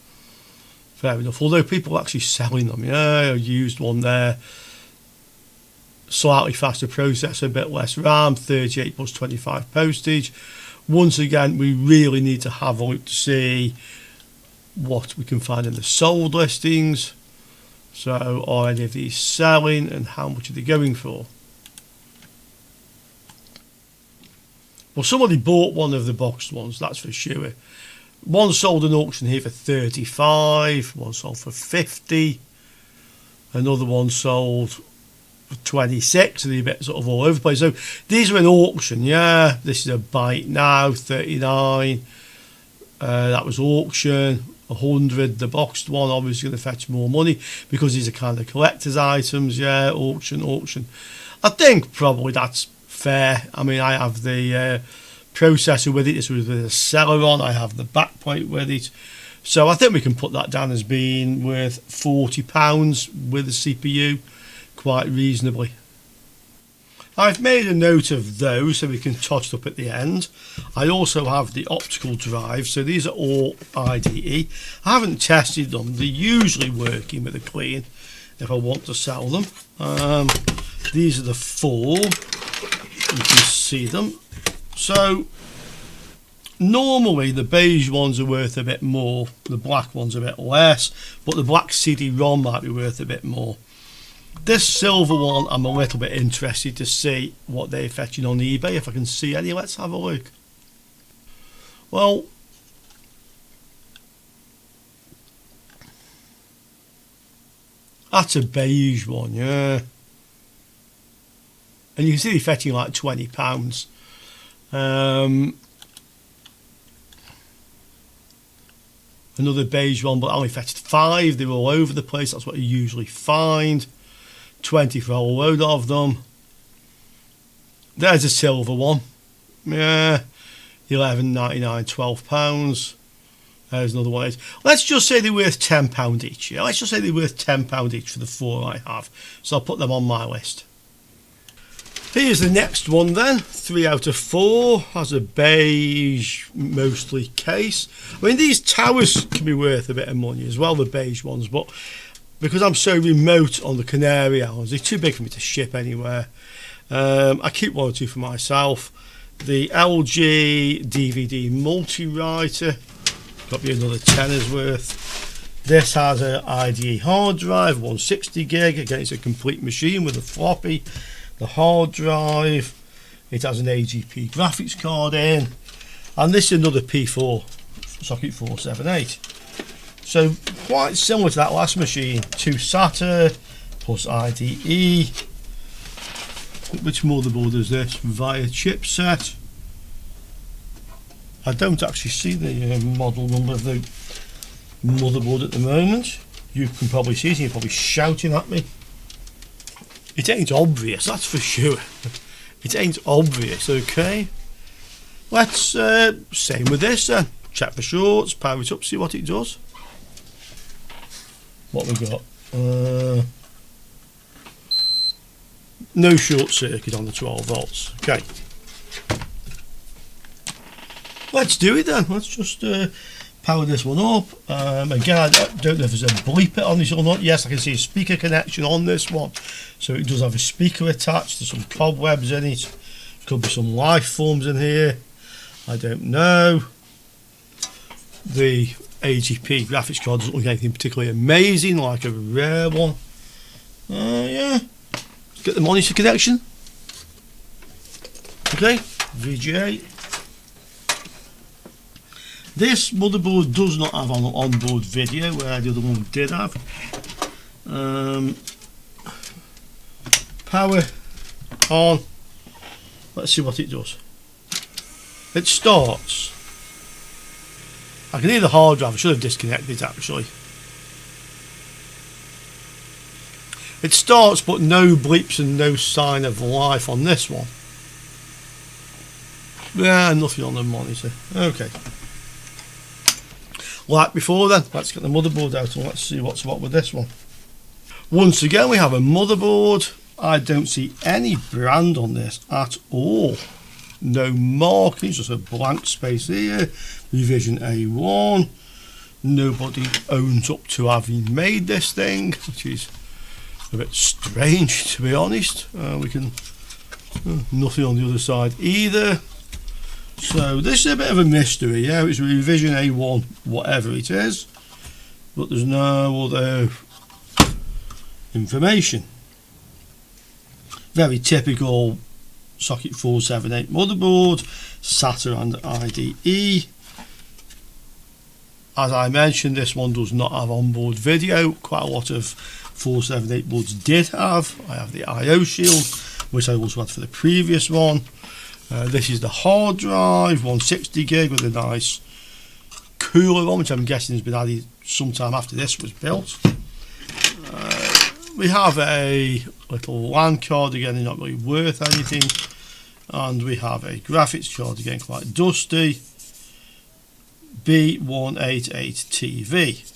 fair enough. Although people are actually selling them, yeah, I used one there. Slightly faster processor, a bit less RAM, 38 plus 25 postage. Once again, we really need to have a look to see what we can find in the sold listings. So are any of these selling and how much are they going for? Well, somebody bought one of the boxed ones, that's for sure. One sold an auction here for 35, one sold for 50, another one sold 26, and they're a bit sort of all over the place. So these are an auction, yeah. This is a bite now, 39. That was auction, 100. The boxed one obviously going to fetch more money because these are kind of collector's items, yeah. Auction. I think probably that's fair. I mean, I have the processor with it. This was with a Celeron. I have the backplate with it. So I think we can put that down as being worth £40 with the CPU quite reasonably. I've made a note of those so we can tot it up at the end. I also have the optical drive, so these are all IDE. I haven't tested them. They're usually working with a clean if I want to sell them. These are the 4. You can see them. So normally the beige ones are worth a bit more, the black ones a bit less, but the black CD-ROM might be worth a bit more. This silver one, I'm a little bit interested to see what they're fetching on eBay, if I can see any. Let's have a look. Well, that's a beige one, yeah. And you can see they're fetching like £20. Another beige one, but I only fetched 5. They were all over the place. That's what you usually find. 20 for a whole load of them. There's a silver one. Yeah, £11.99, £12. There's another one. Let's just say they're worth £10 each. Yeah, let's just say they're worth £10 each for the 4 I have. So I'll put them on my list. Here's the next one then. 3 out of 4 has a beige mostly case. I mean, these towers can be worth a bit of money as well, the beige ones, but because I'm so remote on the Canary Islands, they're too big for me to ship anywhere. I keep 1 or 2 for myself. The LG DVD multi-writer, got me another tenner's worth. This has an IDE hard drive, 160 gig. Again, it's a complete machine with a floppy. The hard drive, it has an AGP graphics card in, and this is another P4 socket 478. So quite similar to that last machine. 2 SATA plus IDE. Which motherboard is this? Via chipset. I don't actually see the model number of the motherboard at the moment. You can probably see it. You're probably shouting at me. It ain't obvious, that's for sure. It ain't obvious, okay? Let's, same with this then. Check for shorts, power it up, see what it does. What we got? No short circuit on the 12 volts. Okay. Let's do it then. Let's just power this one up. Again, I don't know if there's a bleeper on this or not. Yes, I can see a speaker connection on this one. So it does have a speaker attached. There's some cobwebs in it. Could be some life forms in here. I don't know. The AGP graphics card doesn't look anything particularly amazing, like a rare one. Yeah. Let's get the monitor connection. Okay, VGA. This motherboard does not have onboard video, where the other one did have. Power on. Let's see what it does. It starts. I can hear the hard drive. I should have disconnected it actually. It starts, but no bleeps and no sign of life on this one. Yeah, nothing on the monitor. Okay. Like before then, let's get the motherboard out and let's see what's what with this one. Once again, we have a motherboard. I don't see any brand on this at all. No markings, just a blank space here. Revision A1. Nobody owns up to having made this thing, which is a bit strange to be honest. We can nothing on the other side either. So this is a bit of a mystery. Yeah, it's revision A1, whatever it is, but there's no other information. Very typical socket 478 motherboard, SATA and IDE. As I mentioned, this one does not have onboard video. Quite a lot of 478 boards did have. I have the IO shield, which I also had for the previous one. This is the hard drive, 160 gig with a nice cooler on, which I'm guessing has been added sometime after this was built. We have a little LAN card, again, they're not really worth anything. And we have a graphics card, again quite dusty, B188TV,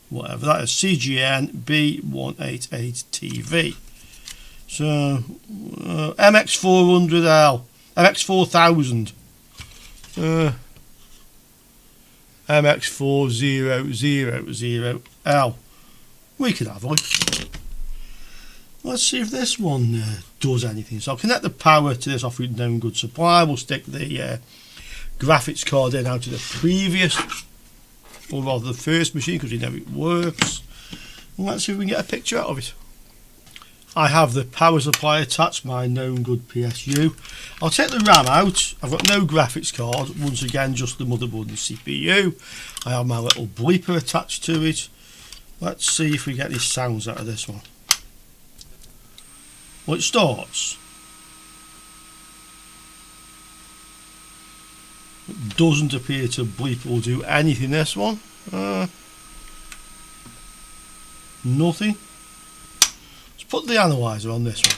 whatever that is, CGN B188TV. So MX400L, MX4000, MX4000L. We could have a look. Let's see if this one does anything. So I'll connect the power to this off with known good supply. We'll stick the graphics card in out of the previous, or rather the first machine, because we know it works. And let's see if we can get a picture out of it. I have the power supply attached, my known good PSU. I'll take the RAM out. I've got no graphics card, once again just the motherboard and CPU. I have my little bleeper attached to it. Let's see if we get any sounds out of this one. Well, it starts. It doesn't appear to bleep or do anything, this one. Nothing. Let's put the analyzer on this one.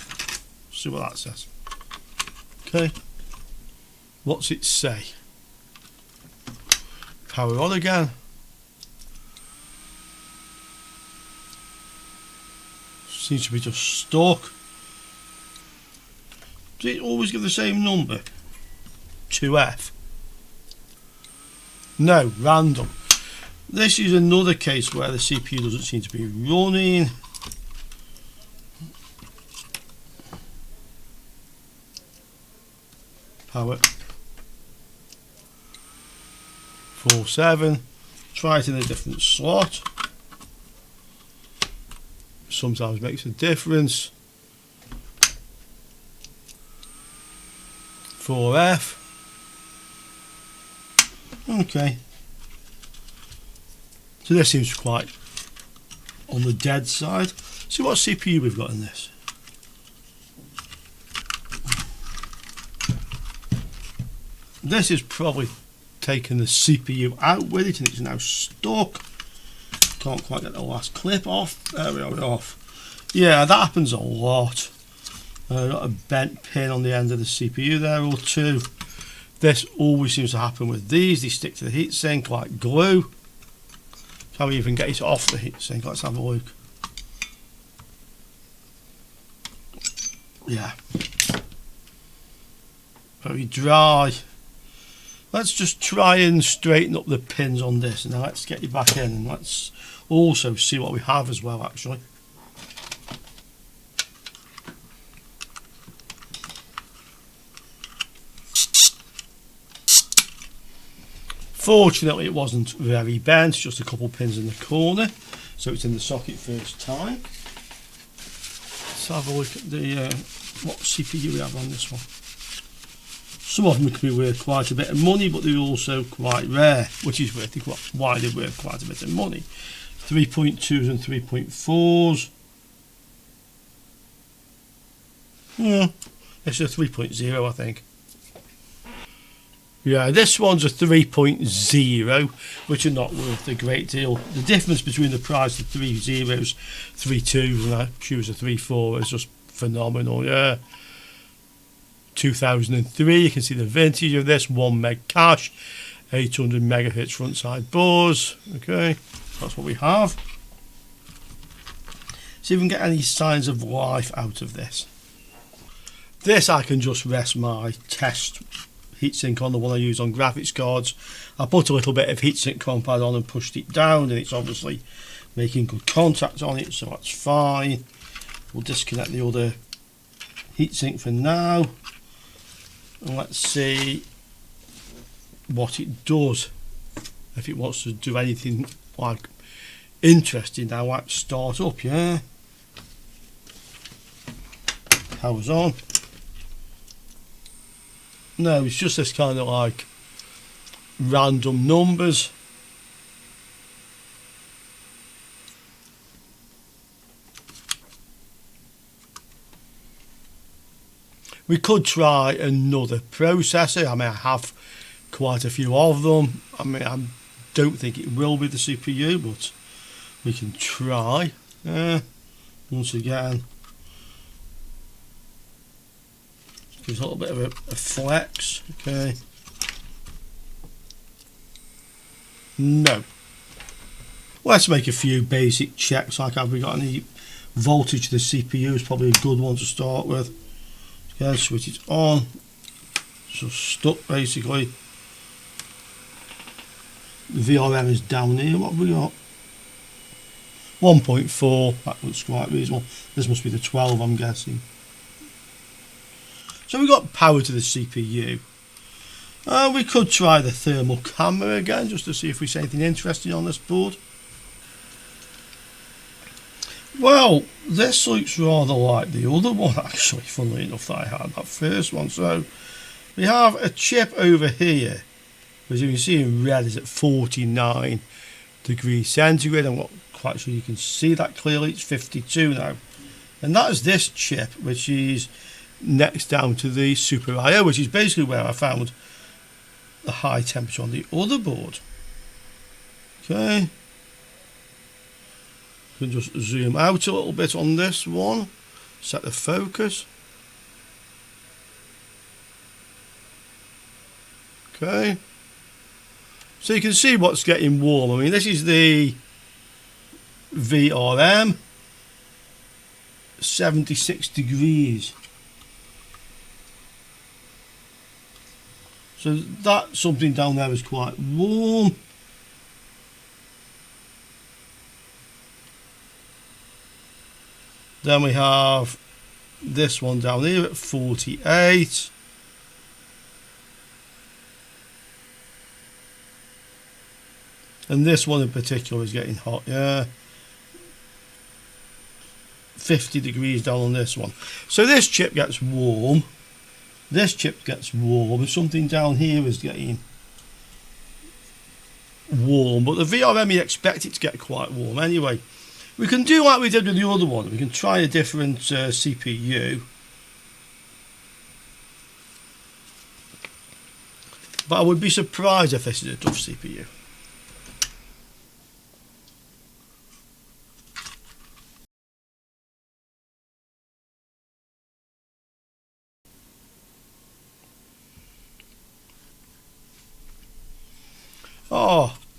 See what that says. Okay. What's it say? Power on again. Seems to be just stuck. Does it always give the same number? 2F? No, random. This is another case where the CPU doesn't seem to be running. Power 4.7. Try it in a different slot. Sometimes makes a difference. 4F. Okay. So this seems quite on the dead side. See what CPU we've got in this. This is probably taken the CPU out with it and it's now stuck. Can't quite get the last clip off. There we are, we're off. Yeah, that happens a lot. Got a bent pin on the end of the CPU there or two. This always seems to happen with these. They stick to the heatsink like glue. How we even get it off the heatsink? Let's have a look. Yeah. Very dry. Let's just try and straighten up the pins on this. And now let's get you back in and let's also see what we have as well, actually. Fortunately, it wasn't very bent, just a couple pins in the corner, so it's in the socket first time. Let's have a look at the what CPU we have on this one. Some of them can be worth quite a bit of money, but they're also quite rare, which is why they're worth quite a bit of money. 3.2s and 3.4s. Yeah, it's a 3.0, I think. Yeah, this one's a 3.0, which are not worth a great deal. The difference between the price of 3 zeros, 3 2s, and I choose a 3.4 is just phenomenal. Yeah. 2003, you can see the vintage of this, 1 meg cache, 800 megahertz front side buzz. Okay, that's what we have. See if we can get any signs of life out of this. This I can just rest my test heatsink on, the one I use on graphics cards. I put a little bit of heatsink compound on and pushed it down, and it's obviously making good contact on it, so that's fine. We'll disconnect the other heatsink for now, and let's see what it does. If it wants to do anything like interesting now, like start up. Yeah, power's on. No, it's just this kind of like random numbers. We could try another processor. I mean, I have quite a few of them. I mean, I don't think it will be the CPU, but we can try. Once again, Gives a little bit of a flex. Okay. No. Let's make a few basic checks, like have we got any voltage to the CPU is probably a good one to start with. Okay, switch it on. So stuck basically. The VRM is down here. What have we got? 1.4. That looks quite reasonable. This must be the 12, I'm guessing. So we've got power to the CPU. We could try the thermal camera again just to see if we see anything interesting on this board. Well, this looks rather like the other one actually, funnily enough, that I had, that first one. So we have a chip over here, as you can see in red, is at 49 degrees centigrade. I'm not quite sure you can see that clearly, it's 52 now. And that is this chip, which is next down to the Super I/O, which is basically where I found the high temperature on the other board. Okay. You can just zoom out a little bit on this one, set the focus. Okay. So you can see what's getting warm. I mean, this is the VRM, 76 degrees. So that something down there is quite warm. Then we have this one down here at 48. And this one in particular is getting hot, yeah. 50 degrees down on this one. So this chip gets warm. This chip gets warm. And something down here is getting warm. But the VRM, you expect it to get quite warm anyway. We can do like we did with the other one. We can try a different CPU. But I would be surprised if this is a tough CPU.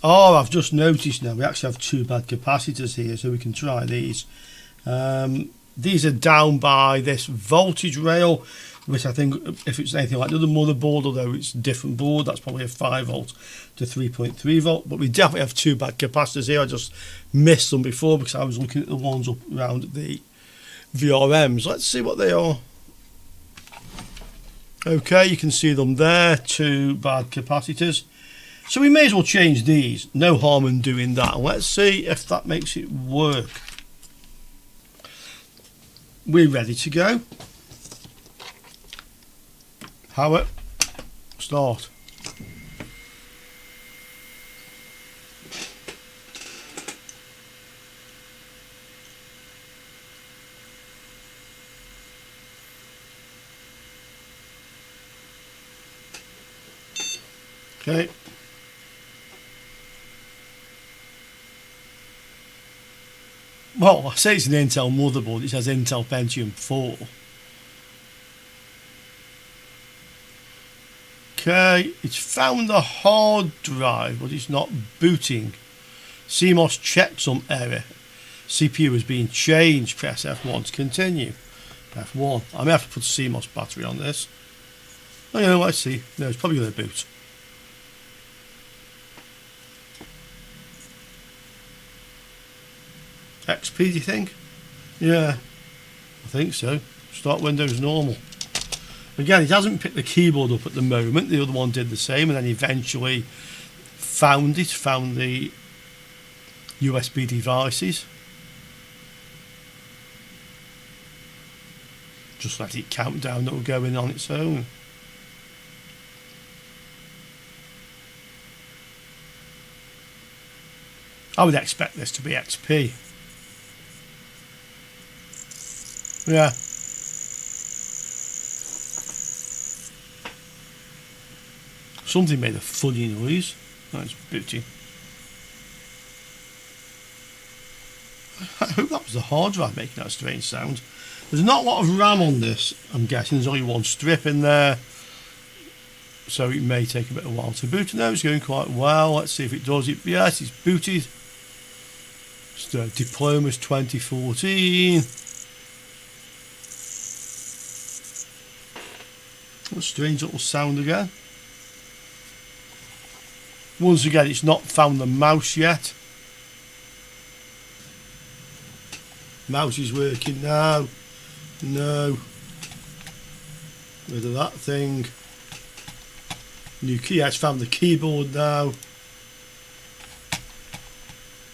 Oh, I've just noticed now we actually have two bad capacitors here, so we can try these. These are down by this voltage rail, which I think, if it's anything like the other motherboard, although it's a different board, that's probably a 5 volt to 3.3 volt. But we definitely have two bad capacitors here. I just missed them before because I was looking at the ones up around the VRMs. Let's see what they are. Okay, you can see them there, two bad capacitors. So we may as well change these. No harm in doing that. Let's see if that makes it work. We're ready to go. Power. Start. Okay. Well, I say it's an Intel motherboard, it has Intel Pentium 4. Okay, it's found the hard drive, but it's not booting. CMOS checksum error. CPU is being changed. Press F1 to continue. F1. I may have to put a CMOS battery on this. Oh, yeah, let's see. No, it's probably going to boot. XP, do you think? Yeah, I think so. Start Windows normal. Again, it hasn't picked the keyboard up at the moment. The other one did the same, and then eventually found the USB devices. Just let it count down, that will go in on its own. I would expect this to be XP. Yeah. Something made a funny noise. That's booting. I hope that was the hard drive making that strange sound. There's not a lot of RAM on this, I'm guessing. There's only one strip in there, so it may take a bit of a while to boot. No, it's going quite well. Let's see if it does it. Yes, it's booted. So Diplomas 2014. What a strange little sound again. Once again, it's not found the mouse yet. Mouse is working now. No. Rid of that thing. New key. It's found the keyboard now.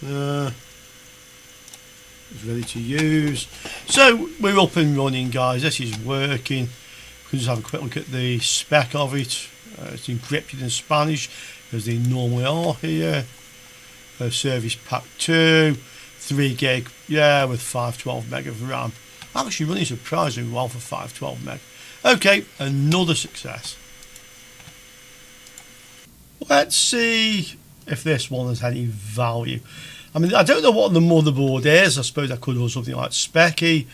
It's ready to use. So we're up and running, guys. This is working. We can just have a quick look at the spec of it. It's encrypted in Spanish, as they normally are here. Service pack 2, 3 gig, yeah, with 512 meg of RAM. Actually running surprisingly well for 512 meg. Okay, another success. Let's see if this one has any value. I mean, I don't know what the motherboard is. I suppose I could have something like Specky,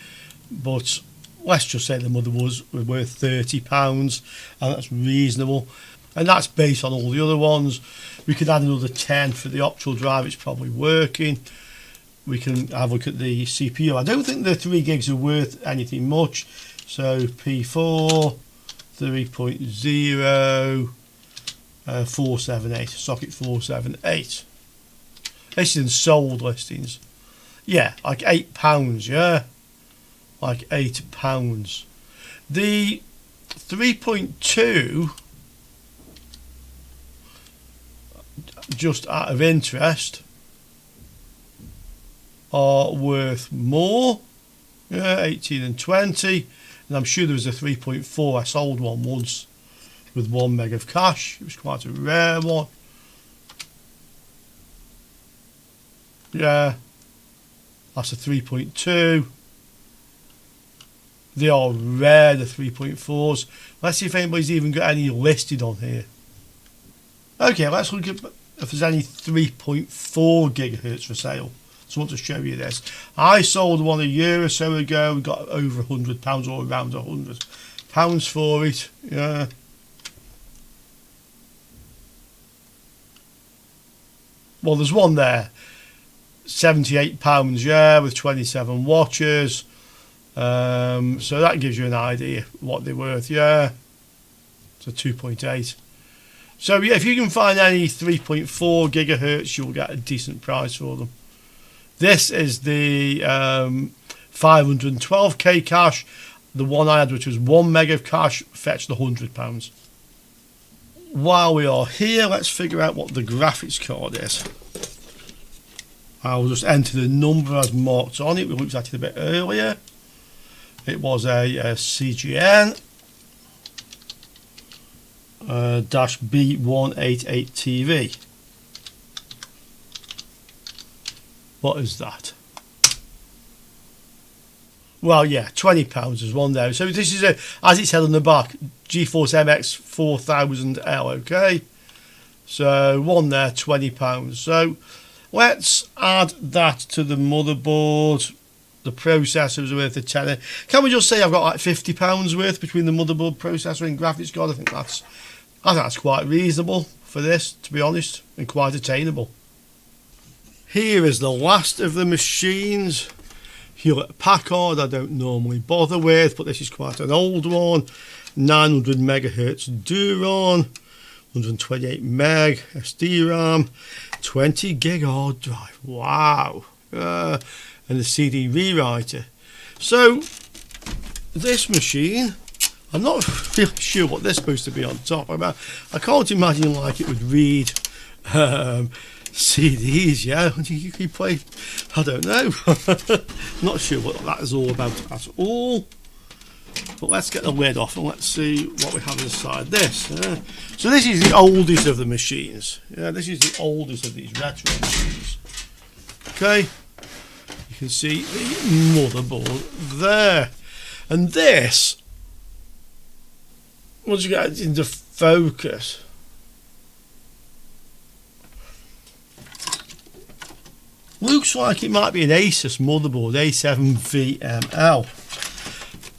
but let's just say the motherboard was worth £30, and that's reasonable. And that's based on all the other ones. We could add another 10 for the optional drive. It's probably working. We can have a look at the CPU. I don't think the 3 gigs are worth anything much. So P4 3.0 478, socket 478. This is in sold listings. Yeah, like £8, yeah? Like £8. The 3.2, just out of interest, are worth more. Yeah, 18 and 20. And I'm sure there was a 3.4. I sold one once with 1 meg of cache. It was quite a rare one. Yeah, that's a 3.2. They are rare, the 3.4s. Let's see if anybody's even got any listed on here. Okay, let's look at if there's any 3.4 gigahertz for sale. So I want to show you this. I sold one a year or so ago. We got over £100 or around £100 for it. Yeah. Well, there's one there. £78, yeah, with 27 watches. So that gives you an idea what they're worth, yeah. So 2.8. So yeah, if you can find any 3.4 gigahertz, you'll get a decent price for them. This is the 512k cache. The one I had, which was 1 meg of cache, fetched £100. While we are here, let's figure out what the graphics card is. I'll just enter the number as marked on it. We looked at it a bit earlier. It was a CGN -B188TV. What is that? Well, yeah, £20 is one there. So this is a, as it said on the back, GeForce MX 4000L. Okay, so one there, £20. So let's add that to the motherboard. The processor was worth a tenner. Can we just say I've got like £50 worth between the motherboard, processor and graphics card? I think that's quite reasonable for this, to be honest, and quite attainable. Here is the last of the machines. Hewlett Packard I don't normally bother with, but this is quite an old one. 900 megahertz Duron, 128 meg SD RAM, 20 gig hard drive. Wow. And the CD rewriter. So this machine, I'm not really sure what they're supposed to be on top. I can't imagine like it would read CDs, yeah. You play, I don't know. Not sure what that is all about at all. But let's get the lid off and let's see what we have inside this. So this is the oldest of the machines. Yeah, this is the oldest of these retro machines. Okay. You can see the motherboard there. And this, once you get it into focus, looks like it might be an Asus motherboard, A7VML.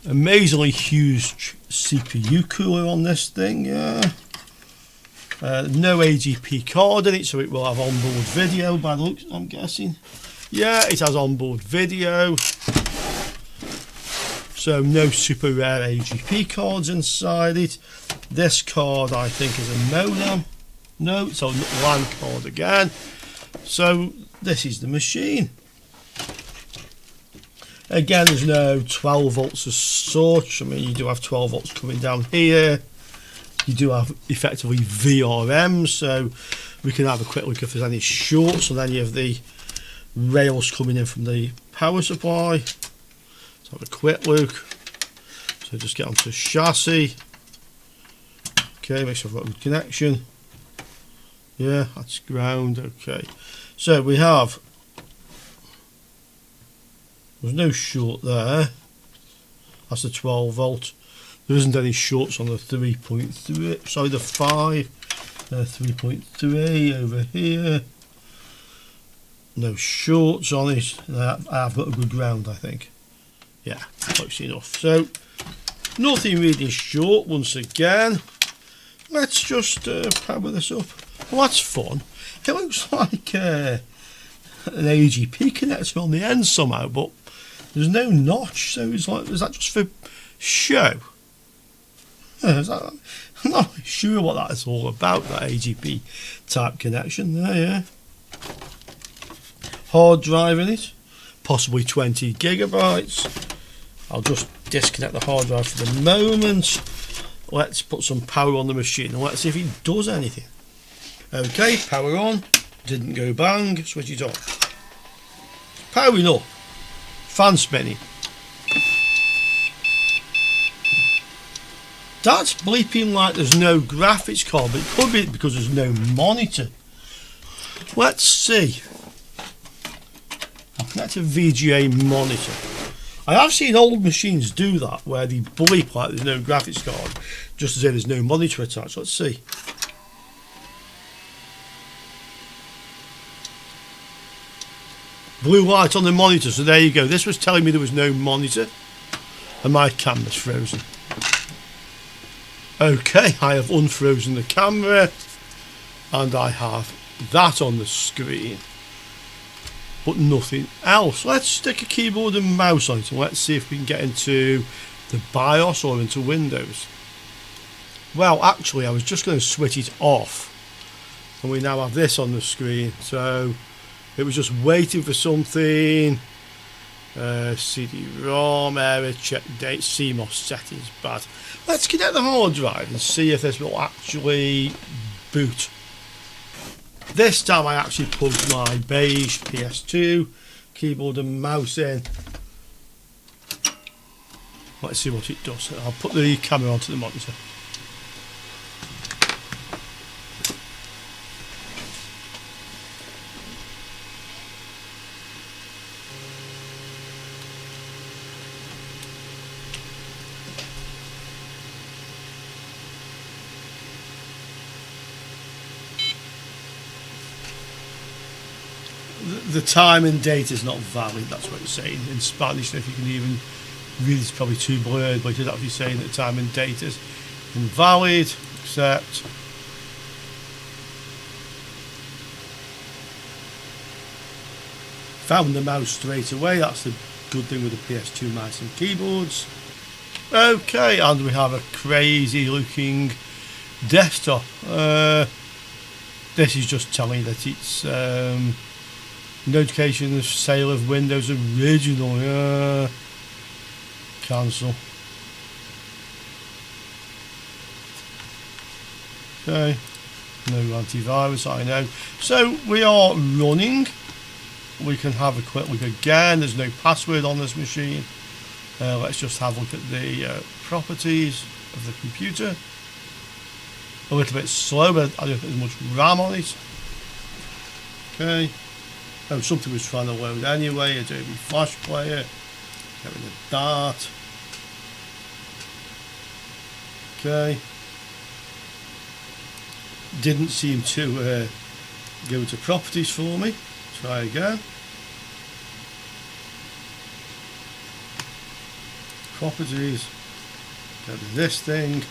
Amazingly huge CPU cooler on this thing, yeah. No AGP card in it, so it will have onboard video by the looks, I'm guessing. Yeah, it has onboard video. So no super rare AGP cards inside it. This card I think is a modem. No, it's a LAN card again. So this is the machine. Again, there's no 12 volts as such. I mean, you do have 12 volts coming down here. You do have effectively VRM, so we can have a quick look if there's any shorts on any of the rails coming in from the power supply. Let's have a quick look. So just get onto chassis. Okay, make sure I've got a good connection. Yeah, that's ground. Okay, so we have. There's no short there. That's the 12 volt. There isn't any shorts on the 3.3. Sorry, the 5. 3.3 over here. No shorts on it. I've got a good ground, I think. Yeah, close enough. So nothing really short once again. Let's just power this up. Well, that's fun. It looks like an AGP connector on the end somehow, but there's no notch, so it's like, is that just for show? I'm not sure what that is all about, that AGP type connection there, yeah. Hard drive in it, possibly 20 gigabytes. I'll just disconnect the hard drive for the moment. Let's put some power on the machine and let's see if it does anything. Okay, power on, didn't go bang, switch it on. Powering up. Fan spinning. That's bleeping like there's no graphics card, but it could be because there's no monitor. Let's see. I'll connect a VGA monitor. I have seen old machines do that, where they bleep like there's no graphics card, just as if there's no monitor attached. Let's see. Blue light on the monitor, so there you go. This was telling me there was no monitor and my camera's frozen. Okay, I have unfrozen the camera and I have that on the screen, but nothing else. Let's stick a keyboard and mouse on it and let's see if we can get into the BIOS or into Windows. Well, actually I was just going to switch it off and we now have this on the screen, so it was just waiting for something. CD-ROM error, check date, CMOS settings bad. Let's connect the hard drive and see if this will actually boot. This time I actually plugged my beige PS2 keyboard and mouse in. Let's see what it does. I'll put the camera onto the monitor. The time and date is not valid, that's what it's saying in Spanish. If you can even read, it's probably too blurred, but it's actually saying that time and date is invalid. Accept. Found the mouse straight away. That's the good thing with the PS2 mice and keyboards. Okay, and we have a crazy looking desktop. This is just telling that it's notification of sale of Windows original. Cancel. Okay, no antivirus, I know. So we are running. We can have a quick look again. There's no password on this machine. Let's just have a look at the properties of the computer. A little bit slow, but I don't think there's much RAM on it. Okay. Oh, something was trying to load anyway. Adobe Flash Player. Get rid of that. Okay. Didn't seem to go to properties for me. Try again. properties. Go to this thing.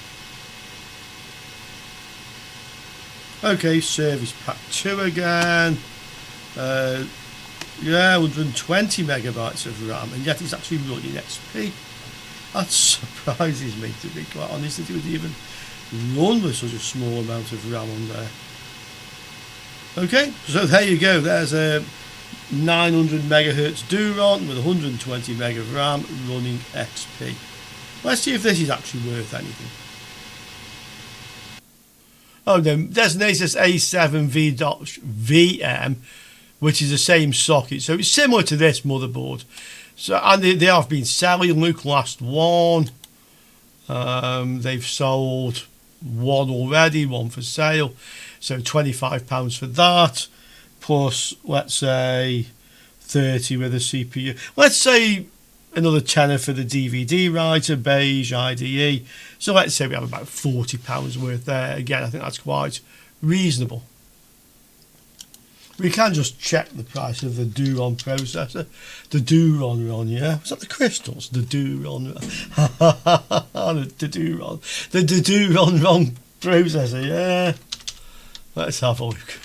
Okay, service pack 2 again. Yeah, 120 megabytes of RAM, and yet it's actually running XP. That surprises me, to be quite honest, that it would even run with such a small amount of RAM on there. Okay, so there you go. There's a 900 megahertz Duron with 120 meg of RAM running XP. Let's see if this is actually worth anything. Oh no, there's an Asus A7V.VM, which is the same socket, so it's similar to this motherboard. So, and they have been selling. Look, last one. They've sold one already, one for sale. So £25 for that, plus let's say 30 with a CPU. Let's say another tenner for the DVD writer, beige IDE. So let's say we have about £40 worth there. Again, I think that's quite reasonable. We can just check the price of the Duron processor. The Duron, yeah? Was that the crystals? The Duron. the Duron. The Duron processor, yeah. Let's have a look.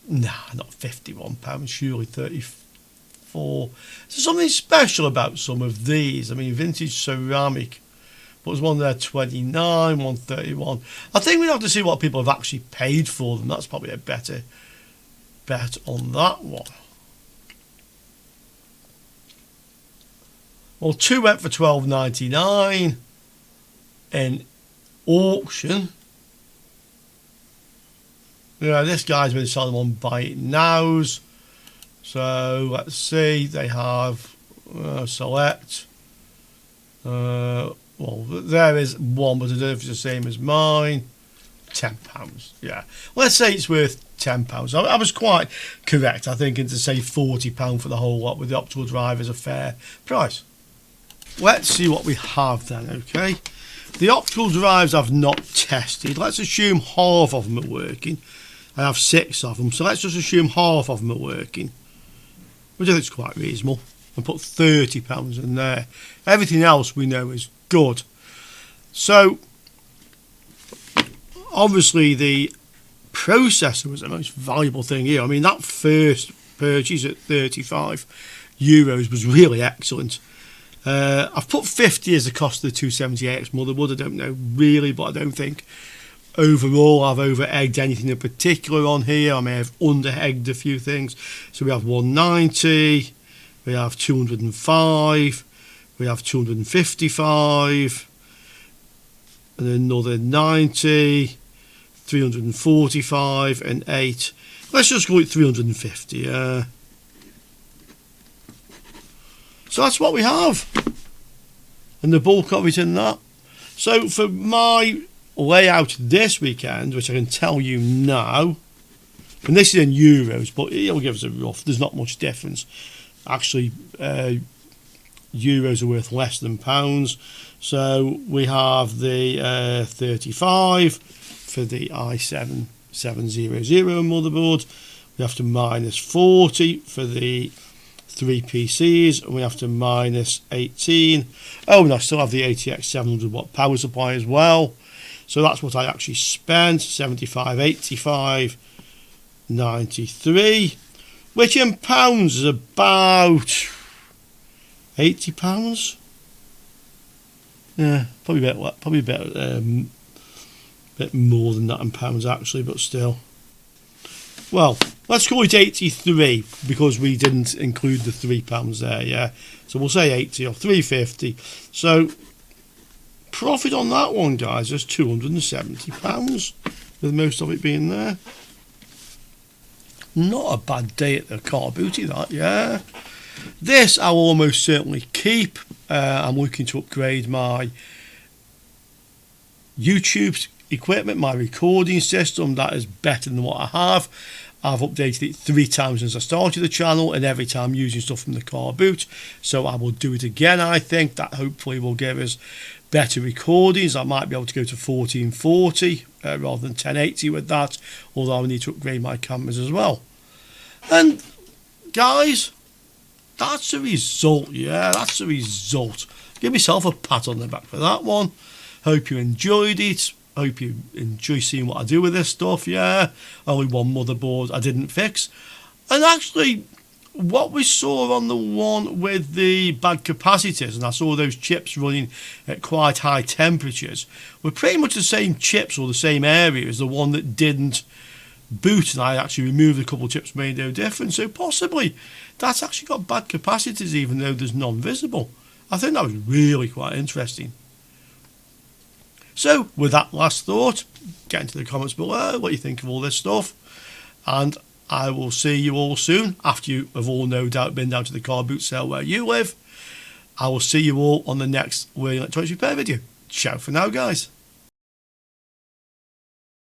Nah, not £51, surely 34. There's something special about some of these. I mean, vintage ceramic. But there's one there, 29, 131. I think we'd have to see what people have actually paid for them. That's probably a better bet on that one. Well, 2 went for £12.99 in auction. Yeah, this guy's been selling on Buy It Nows. So let's see, they have select. Well, there is one, but I don't know if it's the same as mine. £10, yeah. Let's say it's worth £10. I was quite correct, I think, in to say £40 for the whole lot with the optical drive is a fair price. Let's see what we have then, okay? The optical drives I've not tested. Let's assume half of them are working. I have 6 of them, so let's just assume half of them are working, which I think is quite reasonable, and put £30 in there. Everything else we know is good. So obviously the processor was the most valuable thing here. I mean, that first purchase at €35 was really excellent. I've put 50 as the cost of the 270AX motherboard. I don't know really, but I don't think overall I've over-egged anything in particular on here. I may have under-egged a few things. So we have 190, we have 205, we have 255, and another 90, 345, and 8. Let's just go with 350. So that's what we have, and the bulk of it in that. So for my layout this weekend, which I can tell you now, and this is in euros, but it'll give us a rough. There's not much difference. Actually, euros are worth less than pounds. So we have the 35 for the i7-7700 motherboard. We have to minus 40 for the 3 PCs, and we have to minus 18. Oh, and I still have the ATX 700 watt power supply as well. So that's what I actually spent, 75, 85, 93, which in pounds is about £80. Yeah, probably a bit more than that in pounds actually, but still. Well, let's call it 83 because we didn't include the £3 there, yeah. So we'll say 80 or 350. So profit on that one, guys, is £270, with most of it being there. Not a bad day at the car booty, that, yeah. This I'll almost certainly keep. I'm looking to upgrade my YouTube equipment, my recording system. That is better than what I have. I've updated it 3 times since I started the channel, and every time using stuff from the car boot. So I will do it again. I think that hopefully will give us better recordings. I might be able to go to 1440 rather than 1080 with that, although I need to upgrade my cameras as well. And guys, that's a result. Yeah, that's a result. Give myself a pat on the back for that one. Hope you enjoyed it. Hope you enjoy seeing what I do with this stuff. Yeah, only one motherboard I didn't fix. And actually, what we saw on the one with the bad capacitors, and I saw those chips running at quite high temperatures, were pretty much the same chips or the same area as the one that didn't boot, and I actually removed a couple of chips, made no difference. So possibly that's actually got bad capacitors even though there's none visible. I think that was really quite interesting. So with that last thought, get into the comments below what you think of all this stuff, and I will see you all soon after you have all no doubt been down to the car boot sale where you live. I will see you all on the next Electronics Repair video. Ciao for now, guys.